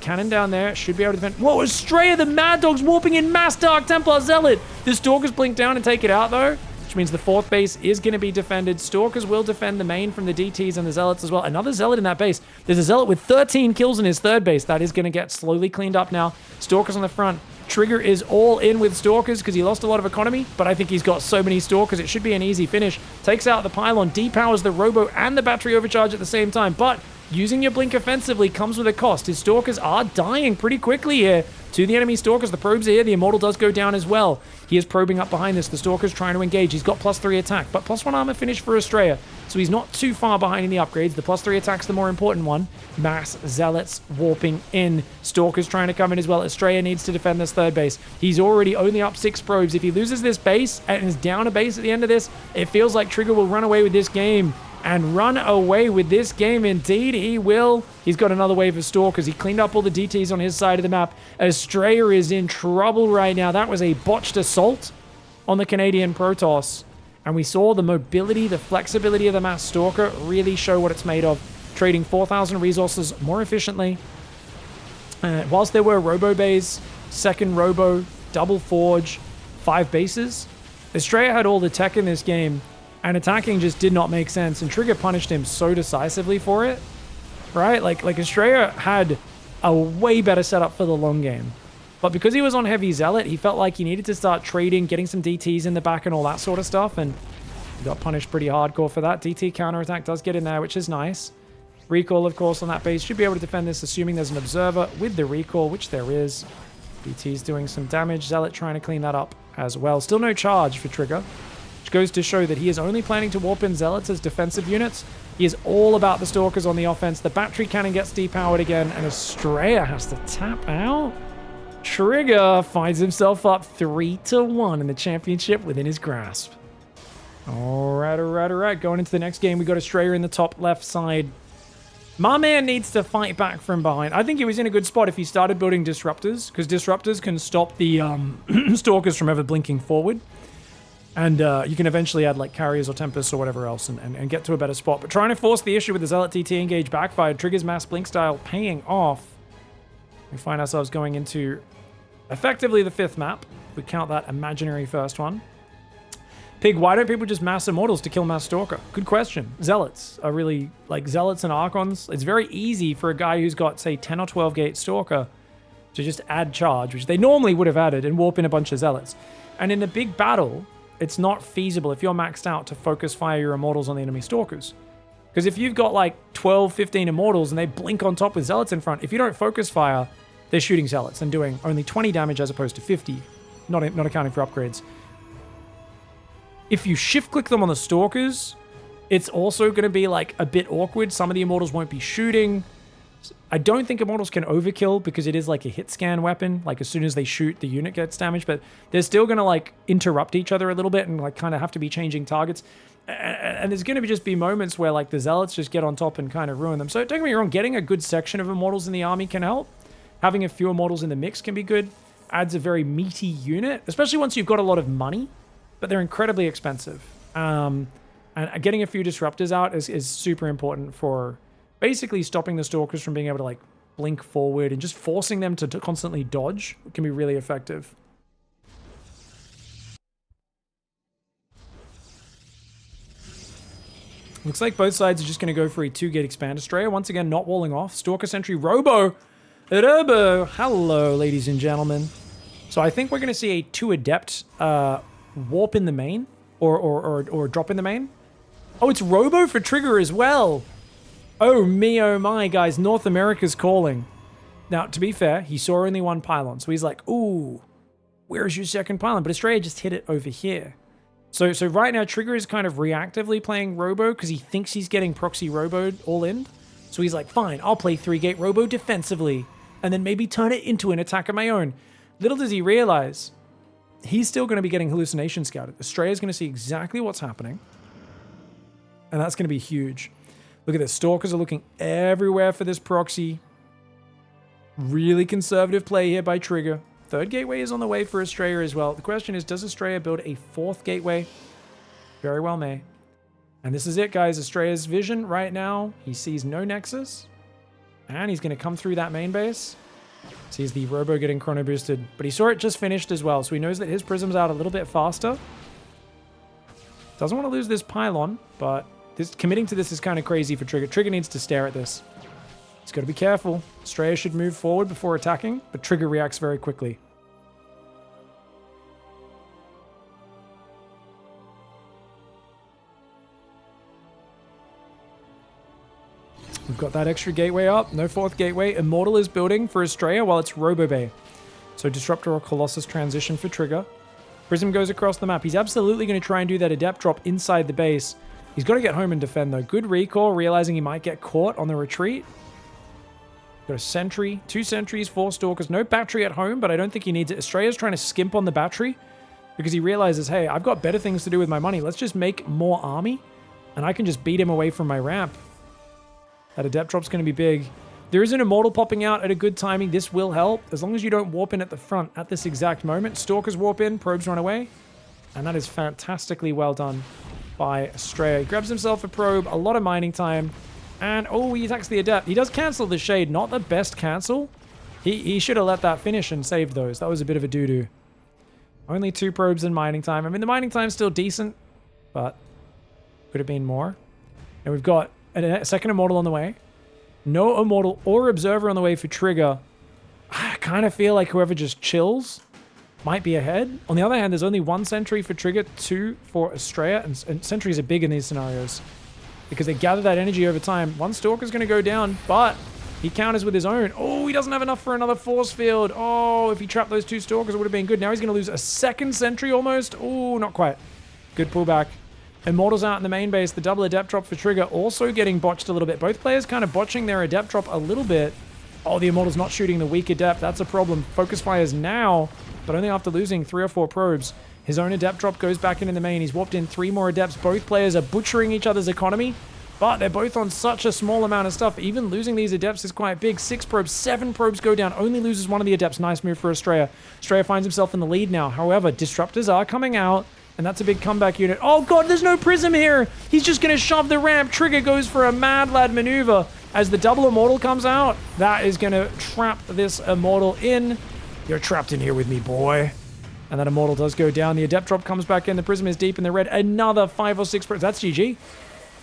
Speaker 1: Cannon down there. Should be able to defend. Whoa, ASTREA, the Mad Dog's warping in mass Dark Templar Zealot. The Stalkers blink down and take it out, though. which means the 4th base is going to be defended. Stalkers will defend the main from the DTs and the Zealots as well. Another Zealot in that base. There's a Zealot with 13 kills in his 3rd base. That is going to get slowly cleaned up now. Stalkers on the front. Trigger is all in with Stalkers because he lost a lot of economy, but I think he's got so many Stalkers, it should be an easy finish. Takes out the pylon, depowers the Robo and the battery overcharge at the same time, but using your blink offensively comes with a cost. His Stalkers are dying pretty quickly here to the enemy Stalkers. The probes are here. The Immortal does go down as well. He is probing up behind this. The Stalker's trying to engage. He's got +3 attack, but +1 armor finish for ASTREA. So he's not too far behind in the upgrades. The +3 attack's the more important one. Mass Zealots warping in. Stalker's trying to come in as well. ASTREA needs to defend this 3rd base. He's already only up 6 probes. If he loses this base and is down a base at the end of this, it feels like Trigger will run away with this game. And run away with this game, indeed he will. He's got another wave of Stalkers. He cleaned up all the DTs on his side of the map. ASTREA is in trouble right now. That was a botched assault on the Canadian Protoss. And we saw the mobility, the flexibility of the Mass Stalker really show what it's made of. Trading 4,000 resources more efficiently. Whilst there were Robo Bays, 2nd Robo, double Forge, 5 bases, ASTREA had all the tech in this game. And attacking just did not make sense. And Trigger punished him so decisively for it. Right? Like ASTREA had a way better setup for the long game. But because he was on Heavy Zealot, he felt like he needed to start trading, getting some DTs in the back and all that sort of stuff. And he got punished pretty hardcore for that. DT counterattack does get in there, which is nice. Recall, of course, on that base. Should be able to defend this, assuming there's an observer with the recall, which there is. DT's doing some damage. Zealot trying to clean that up as well. Still no charge for Trigger. Which goes to show that he is only planning to warp in Zealots as defensive units. He is all about the Stalkers on the offense. The battery cannon gets depowered again, and ASTREA has to tap out. Trigger finds himself up 3-1 in the championship within his grasp. All right. Going into the next game, we got ASTREA in the top left side. My man needs to fight back from behind. I think he was in a good spot if he started building Disruptors, because Disruptors can stop the Stalkers from ever blinking forward. And you can eventually add like Carriers or Tempests or whatever else and get to a better spot. But trying to force the issue with the Zealot DT engage backfired. Trigger's Mass Blink style paying off. We find ourselves going into effectively the 5th map. We count that imaginary first one. Pig, why don't people just mass Immortals to kill Mass Stalker? Good question. Zealots are really, like Zealots and Archons. It's very easy for a guy who's got, say, 10 or 12 gate Stalker to just add charge, which they normally would have added, and warp in a bunch of Zealots. And in a big battle, it's not feasible if you're maxed out to focus fire your Immortals on the enemy Stalkers. Because if you've got like 12, 15 Immortals and they blink on top with Zealots in front, if you don't focus fire, they're shooting Zealots and doing only 20 damage as opposed to 50, not accounting for upgrades. If you shift click them on the Stalkers, it's also going to be like a bit awkward. Some of the Immortals won't be shooting. I don't think Immortals can overkill because it is like a hit scan weapon. Like as soon as they shoot, the unit gets damaged, but they're still going to like interrupt each other a little bit and like kind of have to be changing targets. And there's going to just be moments where like the Zealots just get on top and kind of ruin them. So don't get me wrong, getting a good section of Immortals in the army can help. Having a few Immortals in the mix can be good. Adds a very meaty unit, especially once you've got a lot of money, but they're incredibly expensive. And getting a few Disruptors out is super important for basically stopping the Stalkers from being able to like blink forward and just forcing them to constantly dodge can be really effective. Looks like both sides are just going to go for a 2-gate expand. ASTREA once again not walling off. Stalker Sentry Robo. Hello, ladies and gentlemen. So I think we're going to see a 2 Adept warp in the main or drop in the main. Oh, it's Robo for Trigger as well. Oh me, oh my, guys. North America's calling. Now, to be fair, he saw only one pylon. So he's like, ooh, where's your second pylon? But ASTREA just hit it over here. So right now, Trigger is kind of reactively playing Robo because he thinks he's getting proxy Roboed all in. So he's like, fine, I'll play 3-gate Robo defensively and then maybe turn it into an attack of my own. Little does he realize, he's still going to be getting hallucination scouted. ASTREA is going to see exactly what's happening. And that's going to be huge. Look at this. Stalkers are looking everywhere for this proxy. Really conservative play here by Trigger. 3rd gateway is on the way for ASTREA as well. The question is, does ASTREA build a 4th gateway? Very well may. And this is it, guys. ASTREA's vision right now. He sees no Nexus. And he's going to come through that main base. Sees the Robo getting chrono boosted. But he saw it just finished as well. So he knows that his Prism's out a little bit faster. Doesn't want to lose this pylon, but committing to this is kind of crazy for Trigger. Trigger needs to stare at this. He's got to be careful. ASTREA should move forward before attacking, but Trigger reacts very quickly. We've got that extra gateway up. No fourth gateway. Immortal is building for ASTREA while it's Robo Bay. So Disruptor or Colossus transition for Trigger. Prism goes across the map. He's absolutely going to try and do that Adept drop inside the base. He's got to get home and defend, though. Good recall, realizing he might get caught on the retreat. Got a sentry, 2 sentries, 4 stalkers. No battery at home, but I don't think he needs it. ASTREA's trying to skimp on the battery because he realizes, hey, I've got better things to do with my money. Let's just make more army, and I can just beat him away from my ramp. That Adept drop's going to be big. There is an Immortal popping out at a good timing. This will help, as long as you don't warp in at the front at this exact moment. Stalkers warp in, probes run away. And that is fantastically well done by ASTREA. He grabs himself a probe, a lot of mining time. And, oh, he attacks the Adept. He does cancel the Shade. Not the best cancel. He should have let that finish and saved those. That was a bit of a doo-doo. Only 2 probes in mining time. I mean, the mining time's still decent, but could have been more. And we've got a second Immortal on the way. No Immortal or Observer on the way for Trigger. I kind of feel like whoever just chills might be ahead. On the other hand, there's only 1 sentry for Trigger, 2 for ASTREA, and sentries are big in these scenarios because they gather that energy over time. 1 Stalker's going to go down, but he counters with his own. Oh, he doesn't have enough for another force field. Oh, if he trapped those 2 Stalkers, it would have been good. Now he's going to lose a second sentry almost. Oh, not quite. Good pullback. Immortals out in the main base. The double Adept drop for Trigger also getting botched a little bit. Both players kind of botching their Adept drop a little bit. Oh, the Immortal's not shooting the weak Adept. That's a problem. Focus fires now, but only after losing 3 or 4 probes. His own Adept drop goes back into the main. He's warped in 3 more Adepts. Both players are butchering each other's economy, but they're both on such a small amount of stuff. Even losing these Adepts is quite big. 6 probes, 7 probes go down. Only loses 1 of the Adepts. Nice move for ASTREA. ASTREA finds himself in the lead now. However, Disruptors are coming out. And that's a big comeback unit. Oh god, there's no Prism here! He's just gonna shove the ramp. Trigger goes for a mad lad maneuver as the double Immortal comes out. That is gonna trap this Immortal in. You're trapped in here with me, boy. And that Immortal does go down. The Adept drop comes back in. The Prism is deep in the red. Another 5 or 6 probes. That's GG.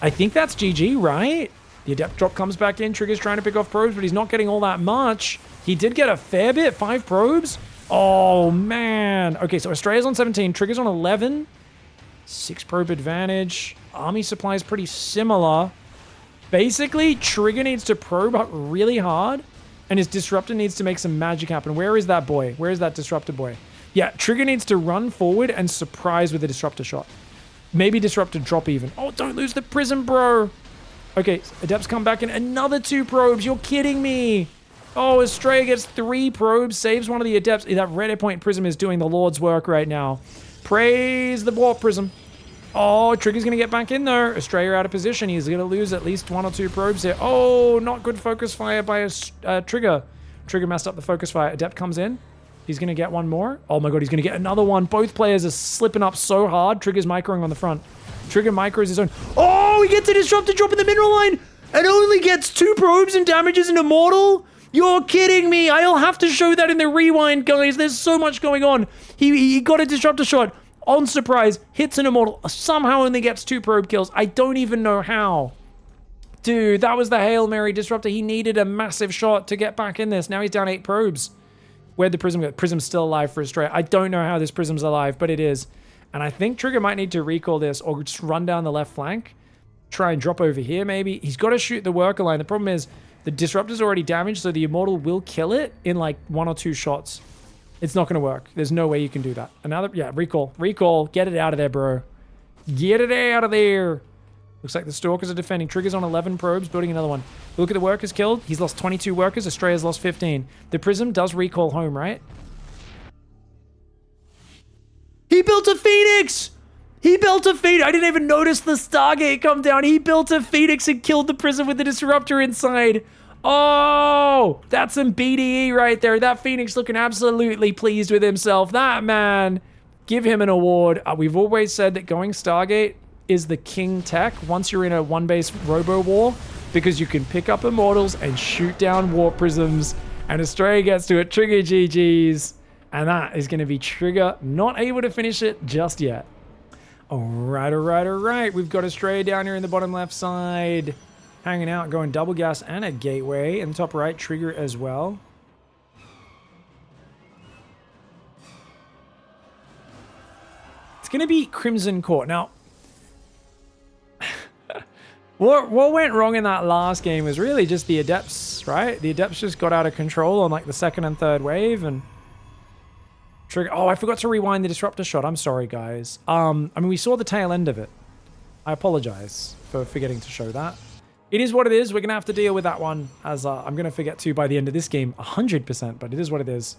Speaker 1: I think that's GG, right? The Adept drop comes back in. Trigger's trying to pick off probes, but he's not getting all that much. He did get a fair bit. 5 probes. Oh, man. Okay, so ASTREA's on 17. Trigger's on 11. 6 probe advantage. Army supply is pretty similar. Basically, Trigger needs to probe up really hard, and his Disruptor needs to make some magic happen. Where is that boy? Where is that Disruptor boy? Yeah, Trigger needs to run forward and surprise with a Disruptor shot. Maybe Disruptor drop even. Oh, don't lose the Prism, bro. Okay, Adepts come back in. Another 2 probes. You're kidding me. Oh, ASTREA gets 3 probes, saves one of the Adepts. That red point Prism is doing the Lord's work right now. Praise the Warp Prism. Oh, Trigger's going to get back in there. ASTREA out of position. He's going to lose at least 1 or 2 probes here. Oh, not good focus fire by Trigger. Trigger messed up the focus fire. Adept comes in. He's going to get 1 more. Oh my god, he's going to get another one. Both players are slipping up so hard. Trigger's microing on the front. Trigger micros his own. Oh, he gets a Disruptor drop in the mineral line and only gets 2 probes and damages an Immortal? You're kidding me. I'll have to show that in the rewind, guys. There's so much going on. He got a Disruptor shot. On surprise, hits an Immortal. Somehow only gets 2 probe kills. I don't even know how. Dude, that was the Hail Mary Disruptor. He needed a massive shot to get back in this. Now he's down 8 probes. Where'd the Prism go? Prism's still alive for ASTREA. I don't know how this Prism's alive, but it is. And I think Trigger might need to recall this or just run down the left flank. Try and drop over here, maybe. He's got to shoot the worker line. The problem is the Disruptor's already damaged, so the Immortal will kill it in like 1 or 2 shots. It's not going to work. There's no way you can do that. Yeah, recall. Recall. Get it out of there, bro. Get it out of there. Looks like the Stalkers are defending. Trigger's on 11 probes, building another one. Look at the workers killed. He's lost 22 workers. ASTREA's lost 15. The Prism does recall home, right? He built a Phoenix! He built a Phoenix! I didn't even notice the Stargate come down. He built a Phoenix and killed the Prism with the Disruptor inside. Oh! That's some BDE right there. That Phoenix looking absolutely pleased with himself. That man, give him an award. We've always said that going Stargate is the king tech once you're in a 1-base robo war, because you can pick up Immortals and shoot down Warp Prisms, and ASTREA gets to it. Trigger GG's, and that is going to be Trigger not able to finish it just yet. All right, all right, all right. We've got ASTREA down here in the bottom left side. Hanging out, going double gas and a gateway. In the top right, trigger as well. It's going to be Crimson Court. Now, what went wrong in that last game was really just the Adepts, right? The Adepts just got out of control on like the second and third wave and trigger. Oh, I forgot to rewind the disruptor shot. I'm sorry, guys. I mean, we saw the tail end of it. I apologize for forgetting to show that. It is what it is. We're going to have to deal with that one as I'm going to forget to by the end of this game 100%, but it is what it is.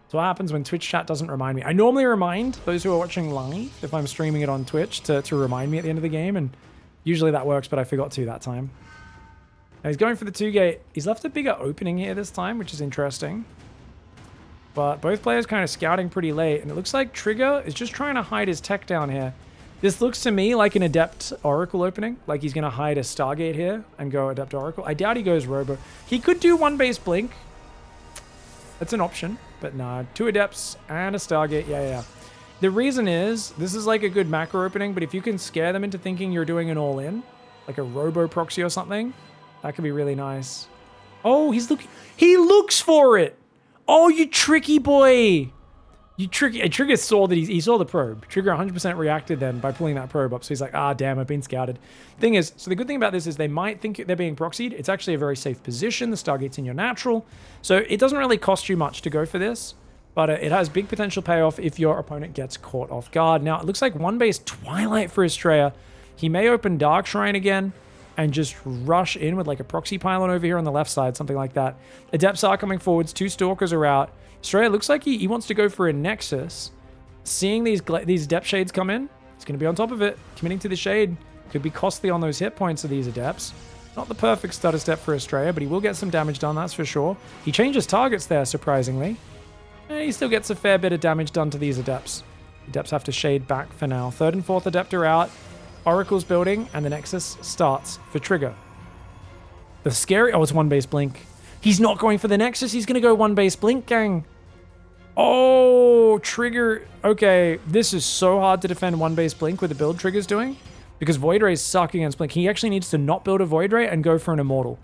Speaker 1: So what happens when Twitch chat doesn't remind me? I normally remind those who are watching live, if I'm streaming it on Twitch, to remind me at the end of the game, and usually that works, but I forgot to that time. Now he's going for the 2-gate. He's left a bigger opening here this time, which is interesting. But both players kind of scouting pretty late, and it looks like Trigger is just trying to hide his tech down here. This looks to me like an Adept Oracle opening, like he's going to hide a Stargate here and go Adept Oracle. I doubt he goes Robo. He could do one base Blink. That's an option, but nah. 2 Adepts and a Stargate. Yeah. The reason is, this is like a good macro opening, but if you can scare them into thinking you're doing an all-in, like a Robo Proxy or something, that could be really nice. Oh, he looks for it! Oh, you tricky boy! You tricky. Trigger saw that he saw the probe. Trigger 100% reacted then by pulling that probe up. So he's like, ah, damn, I've been scouted. Thing is, so the good thing about this is they might think they're being proxied. It's actually a very safe position. The Stargate's in your natural. So it doesn't really cost you much to go for this. But it has big potential payoff if your opponent gets caught off guard. Now, it looks like 1-base Twilight for ASTREA. He may open Dark Shrine again and just rush in with like a proxy pylon over here on the left side, something like that. Adepts are coming forwards. 2 Stalkers are out. ASTREA looks like he wants to go for a Nexus. Seeing these Adept Shades come in, he's going to be on top of it. Committing to the Shade could be costly on those hit points of these Adepts. Not the perfect stutter step for ASTREA, but he will get some damage done, that's for sure. He changes targets there, surprisingly. And he still gets a fair bit of damage done to these Adepts. Adepts have to shade back for now. 3rd and 4th Adept are out. Oracle's building, and the Nexus starts for Trigger. The scary... Oh, it's 1-base Blink. He's not going for the Nexus. He's going to go 1-base Blink, gang. Oh, Trigger. Okay, this is so hard to defend 1-base Blink with the build Trigger's doing. Because Void Rays suck against Blink. He actually needs to not build a Void Ray and go for an Immortal.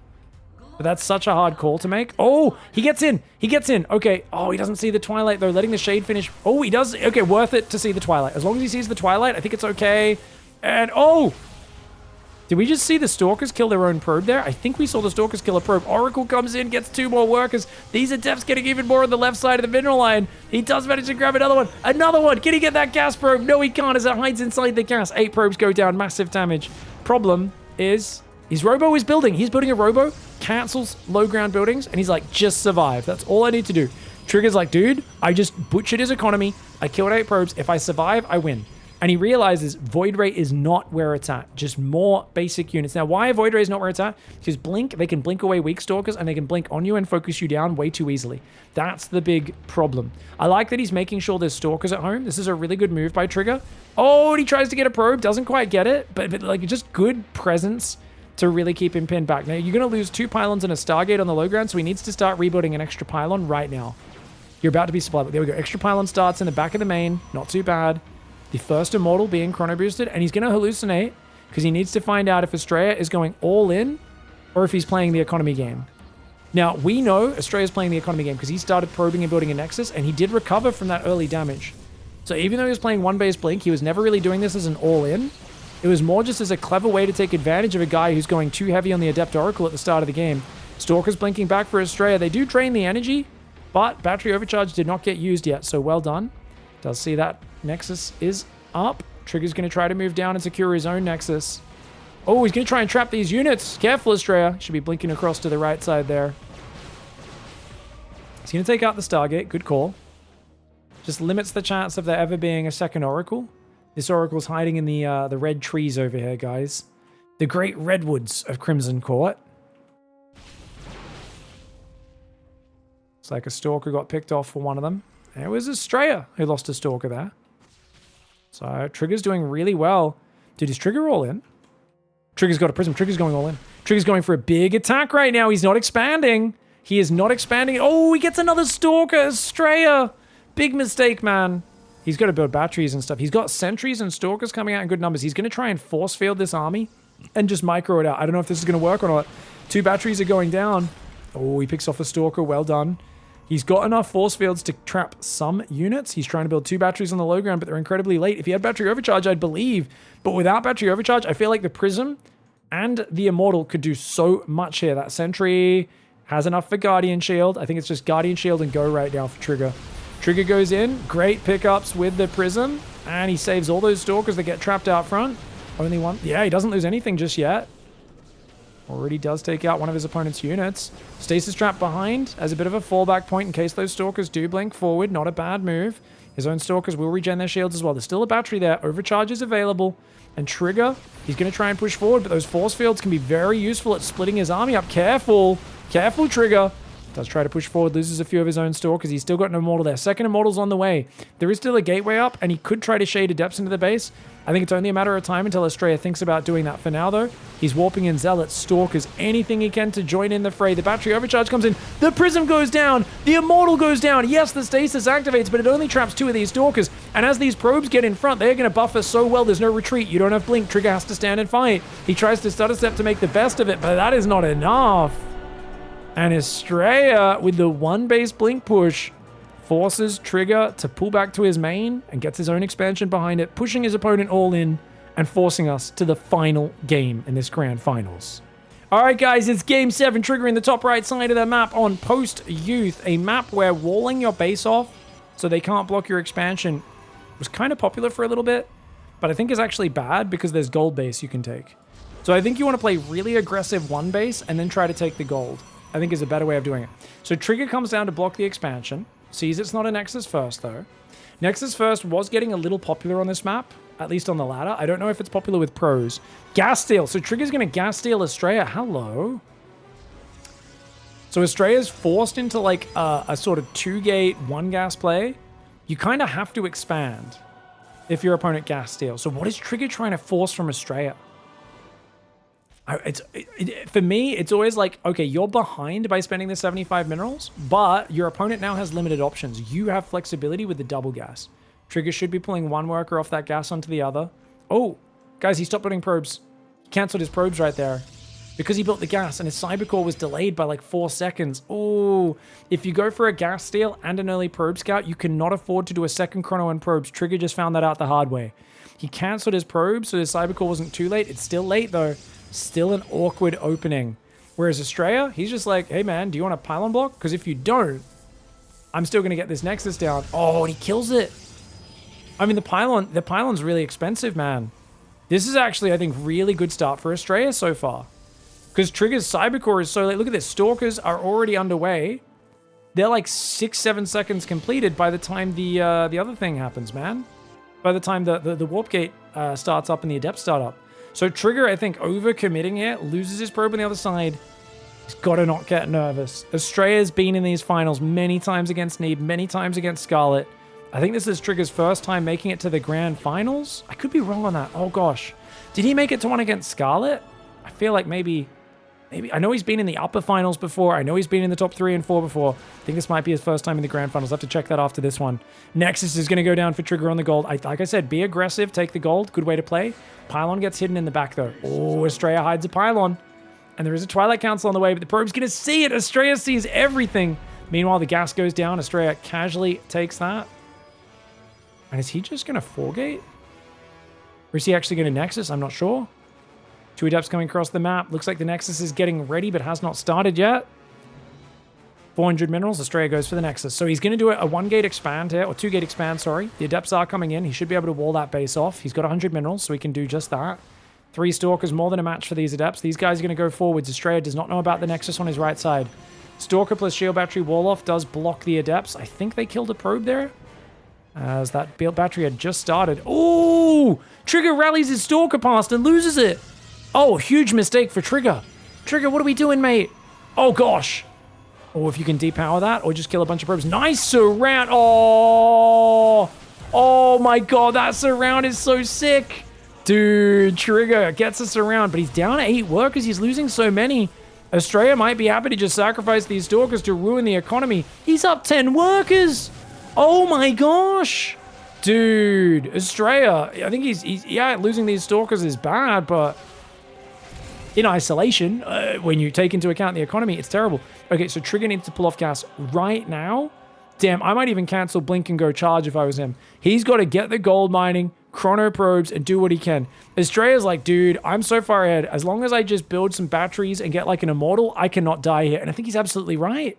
Speaker 1: But that's such a hard call to make. Oh, he gets in. He gets in. Okay. Oh, he doesn't see the Twilight, though. Letting the Shade finish. Oh, he does. Okay, worth it to see the Twilight. As long as he sees the Twilight, I think it's okay. And, oh! Did we just see the Stalkers kill their own probe there? I think we saw the Stalkers kill a probe. Oracle comes in, gets 2 more workers. These Adepts getting even more on the left side of the mineral line. He does manage to grab another one. Another one! Can he get that gas probe? No, he can't as it hides inside the gas. 8 probes go down. Massive damage. Problem is... his Robo is building. He's building a Robo, cancels low ground buildings, and he's like, just survive. That's all I need to do. Trigger's like, dude, I just butchered his economy. I killed 8 probes. If I survive, I win. And he realizes Void Ray is not where it's at. Just more basic units. Now, why Void Ray is not where it's at? Because Blink, they can blink away weak Stalkers, and they can blink on you and focus you down way too easily. That's the big problem. I like that he's making sure there's Stalkers at home. This is a really good move by Trigger. Oh, and he tries to get a probe. Doesn't quite get it. But like, just good presence to really keep him pinned back. Now, you're going to lose 2 pylons and a Stargate on the low ground, so he needs to start rebuilding an extra pylon right now. You're about to be supplied. There we go. Extra pylon starts in the back of the main. Not too bad. The first Immortal being chrono boosted, and he's going to hallucinate because he needs to find out if ASTREA is going all in or if he's playing the economy game. Now, we know ASTREA is playing the economy game because he started probing and building a Nexus, and he did recover from that early damage. So even though he was playing 1-base Blink, he was never really doing this as an all-in. It was more just as a clever way to take advantage of a guy who's going too heavy on the Adept Oracle at the start of the game. Stalker's blinking back for ASTREA. They do drain the energy, but battery overcharge did not get used yet, so well done. Does see that Nexus is up. Trigger's going to try to move down and secure his own Nexus. Oh, he's going to try and trap these units. Careful, ASTREA. Should be blinking across to the right side there. He's going to take out the Stargate. Good call. Just limits the chance of there ever being a second Oracle. This Oracle's hiding in the red trees over here, guys. The great redwoods of Crimson Court. Looks like a Stalker got picked off for one of them. And it was ASTREA who lost a Stalker there. So Trigger's doing really well. Dude, is Trigger all in? Trigger's got a Prism. Trigger's going all in. Trigger's going for a big attack right now. He's not expanding. He is not expanding. Oh, he gets another Stalker. ASTREA. Big mistake, man. He's got to build batteries and stuff. He's got sentries and stalkers coming out in good numbers. He's going to try and force field this army and just micro it out. I don't know if this is going to work or not. 2 batteries are going down. Oh, he picks off a stalker. Well done. He's got enough force fields to trap some units. He's trying to build 2 batteries on the low ground, but they're incredibly late. If he had battery overcharge, I'd believe. But without battery overcharge, I feel like the Prism and the Immortal could do so much here. That sentry has enough for Guardian Shield. I think it's just Guardian Shield and go right now for Trigger. Trigger goes in. Great pickups with the Prism. And he saves all those stalkers that get trapped out front. Only one. Yeah, he doesn't lose anything just yet. Already does take out one of his opponent's units. Stasis trap behind as a bit of a fallback point in case those stalkers do blink forward. Not a bad move. His own stalkers will regen their shields as well. There's still a battery there. Overcharge is available. And Trigger, he's going to try and push forward, but those force fields can be very useful at splitting his army up. Careful. Careful, Trigger. Does try to push forward, loses a few of his own stalkers. He's still got an Immortal there. Second Immortal's on the way. There is still a gateway up, and he could try to shade Adepts into the base. I think it's only a matter of time until ASTREA thinks about doing that. For now, though, he's warping in Zealots, Stalkers, anything he can to join in the fray. The battery overcharge comes in. The Prism goes down. The Immortal goes down. Yes, the Stasis activates, but it only traps 2 of these Stalkers. And as these probes get in front, they're going to buffer so well. There's no retreat. You don't have Blink. Trigger has to stand and fight. He tries to stutter step to make the best of it, but that is not enough. And ASTREA, with the 1 base Blink push, forces Trigger to pull back to his main and gets his own expansion behind it, pushing his opponent all in and forcing us to the final game in this grand finals. All right, guys, it's game 7, Trigger in the top right side of the map on Post Youth, a map where walling your base off so they can't block your expansion was kind of popular for a little bit, but I think is actually bad because there's gold base you can take. So I think you want to play really aggressive 1 base and then try to take the gold. I think is a better way of doing it. So Trigger comes down to block the expansion. Sees it's not a Nexus First, though. Nexus First was getting a little popular on this map, at least on the ladder. I don't know if it's popular with pros. Gas Steal. So Trigger's going to Gas Steal ASTREA. Hello. So ASTREA's forced into like a sort of 2-gate, 1-gas play. You kind of have to expand if your opponent Gas Steals. So what is Trigger trying to force from ASTREA? For me, it's always like, okay, you're behind by spending the 75 minerals, but your opponent now has limited options. You have flexibility with the double gas. Trigger should be pulling 1 worker off that gas onto the other. Oh, guys, he stopped building probes. He canceled his probes right there because he built the gas and his Cybercore was delayed by like 4 seconds. Oh, if you go for a gas steal and an early probe scout, you cannot afford to do a second chrono and probes. Trigger just found that out the hard way. He canceled his probes, so his Cybercore wasn't too late. It's still late, though. Still an awkward opening. Whereas ASTREA, he's just like, hey man, do you want a pylon block? Because if you don't, I'm still going to get this Nexus down. Oh, and he kills it. I mean, the pylon's really expensive, man. This is actually, I think, really good start for ASTREA so far. Because Trigger's Cybercore is so late. Look at this. Stalkers are already underway. They're like 6-7 seconds completed by the time the other thing happens, man. By the time the warp gate starts up and the Adept start up. So Trigger, I think, overcommitting here, loses his probe on the other side. He's got to not get nervous. ASTREA's been in these finals many times against Need, many times against Scarlet. I think this is Trigger's first time making it to the grand finals. I could be wrong on that. Oh, gosh. Did he make it to one against Scarlet? I feel like maybe. I know he's been in the upper finals before. I know he's been in the top 3 and 4 before. I think this might be his first time in the grand finals. I'll have to check that after this one. Nexus is going to go down for Trigger on the gold. Like I said, be aggressive. Take the gold. Good way to play. Pylon gets hidden in the back, though. Oh, ASTREA hides a pylon. And there is a Twilight Council on the way, but the probe's going to see it. ASTREA sees everything. Meanwhile, the gas goes down. ASTREA casually takes that. And is he just going to 4-gate? Or is he actually going to Nexus? I'm not sure. 2 Adepts coming across the map. Looks like the Nexus is getting ready, but has not started yet. 400 minerals. ASTREA goes for the Nexus. So he's going to do a 1-gate expand here, or 2-gate expand, sorry. The Adepts are coming in. He should be able to wall that base off. He's got 100 minerals, so he can do just that. 3 Stalkers, more than a match for these Adepts. These guys are going to go forwards. ASTREA does not know about the Nexus on his right side. Stalker plus Shield Battery wall off does block the Adepts. I think they killed a probe there, as that battery had just started. Oh! Trigger rallies his Stalker past and loses it. Oh, huge mistake for Trigger. Trigger, what are we doing, mate? Oh, gosh. Or if you can depower that, or just kill a bunch of probes. Nice surround. Oh, oh my God, that surround is so sick. Dude, Trigger gets a surround, but he's down to 8 workers. He's losing so many. ASTREA might be happy to just sacrifice these Stalkers to ruin the economy. He's up 10 workers. Oh my gosh. Dude, ASTREA, I think he's yeah, losing these Stalkers is bad, but in isolation, when you take into account the economy, it's terrible. Okay, so Trigger needs to pull off gas right now. Damn, I might even cancel Blink and go charge if I was him. He's got to get the gold mining, chrono probes, and do what he can. ASTREA's like, dude, I'm so far ahead. As long as I just build some batteries and get like an immortal, I cannot die here. And I think he's absolutely right.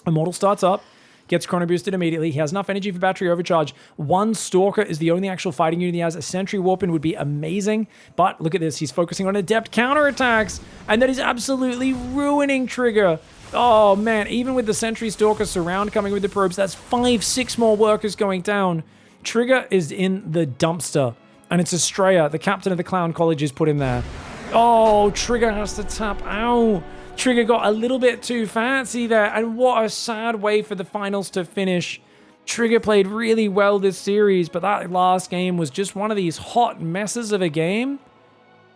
Speaker 1: Immortal starts up, gets chrono boosted immediately. He has enough energy for battery overcharge. One Stalker is the only actual fighting unit he has. A Sentry Warp in would be amazing. But look at this. He's focusing on adept counterattacks. And that is absolutely ruining Trigger. Oh, man. Even with the Sentry Stalker surround coming with the probes, that's 5-6 more workers going down. Trigger is in the dumpster. And it's ASTREA, the captain of the Clown College, is put in there. Oh, Trigger has to tap out. Trigger got a little bit too fancy there, and what a sad way for the finals to finish. Trigger played really well this series, but that last game was just one of these hot messes of a game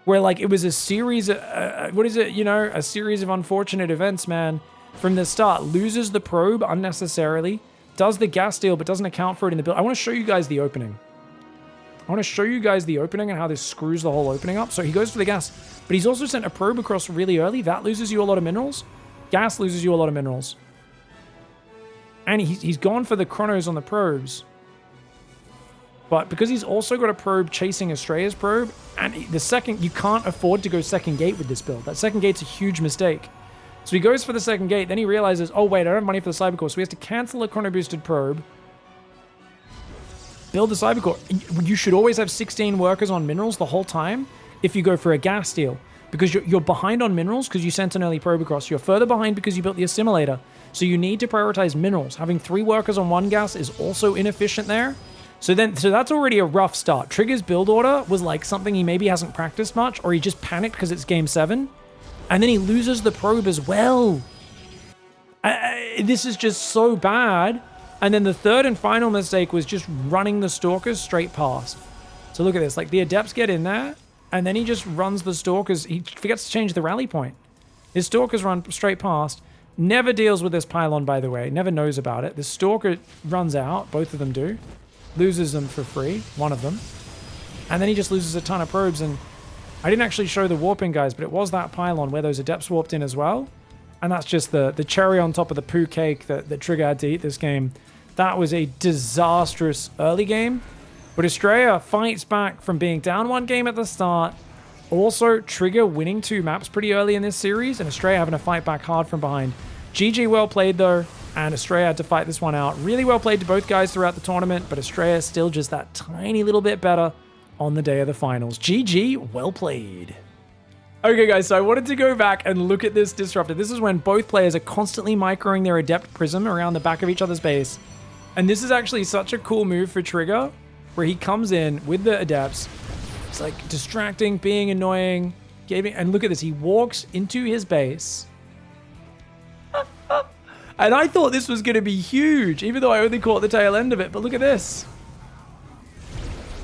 Speaker 1: where, like, it was a series, what is it, you know, a series of unfortunate events, man. From the start, loses the probe unnecessarily, does the gas deal, but doesn't account for it in the build. I want to show you guys the opening. I want to show you guys the opening and how this screws the whole opening up. So he goes for the gas, but he's also sent a probe across really early. That loses you a lot of minerals. Gas loses you a lot of minerals. And he's gone for the chronos on the probes. But because he's also got a probe chasing ASTREA's probe, and the second, you can't afford to go second gate with this build. That second gate's a huge mistake. So he goes for the second gate, then he realizes, oh wait, I don't have money for the Cybercore, so he has to cancel a chrono boosted probe. Build the Cybercore. You should always have 16 workers on minerals the whole time if you go for a gas deal. Because you're behind on minerals because you sent an early probe across. You're further behind because you built the assimilator. So you need to prioritize minerals. Having 3 workers on 1 gas is also inefficient there. So that's already a rough start. Trigger's build order was like something he maybe hasn't practiced much, or he just panicked because it's game 7. And then he loses the probe as well. This is just so bad. And then the third and final mistake was just running the Stalkers straight past. So look at this. Like, the Adepts get in there, and then he just runs the Stalkers. He forgets to change the rally point. His Stalkers run straight past. Never deals with this pylon, by the way. Never knows about it. The Stalker runs out. Both of them do. Loses them for free. One of them. And then he just loses a ton of probes. And I didn't actually show the warping, guys, but it was that pylon where those Adepts warped in as well. And that's just the cherry on top of the poo cake that Trigger had to eat this game. That was a disastrous early game. But ASTREA fights back from being down 1 game at the start. Also, Trigger winning 2 maps pretty early in this series, and ASTREA having to fight back hard from behind. GG well played, though, and ASTREA had to fight this one out. Really well played to both guys throughout the tournament, but ASTREA still just that tiny little bit better on the day of the finals. GG, well played. Okay, guys, so I wanted to go back and look at this disruptor. This is when both players are constantly microing their Adept Prism around the back of each other's base. And this is actually such a cool move for Trigger, where he comes in with the Adepts. It's like distracting, being annoying, and look at this. He walks into his base. And I thought this was going to be huge, even though I only caught the tail end of it. But look at this.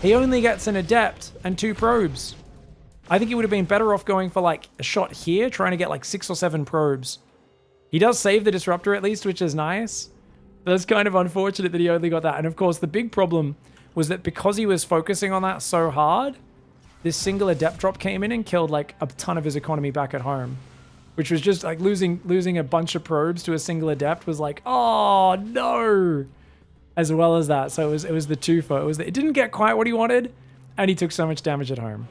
Speaker 1: He only gets an Adept and 2 probes. I think he would have been better off going for like a shot here, trying to get like 6 or 7 probes. He does save the Disruptor at least, which is nice. But it's kind of unfortunate that he only got that. And of course, the big problem was that because he was focusing on that so hard, this single Adept drop came in and killed like a ton of his economy back at home. Which was just like losing a bunch of probes to a single Adept was like, oh no! As well as that. So it was the twofer. It didn't get quite what he wanted, and he took so much damage at home.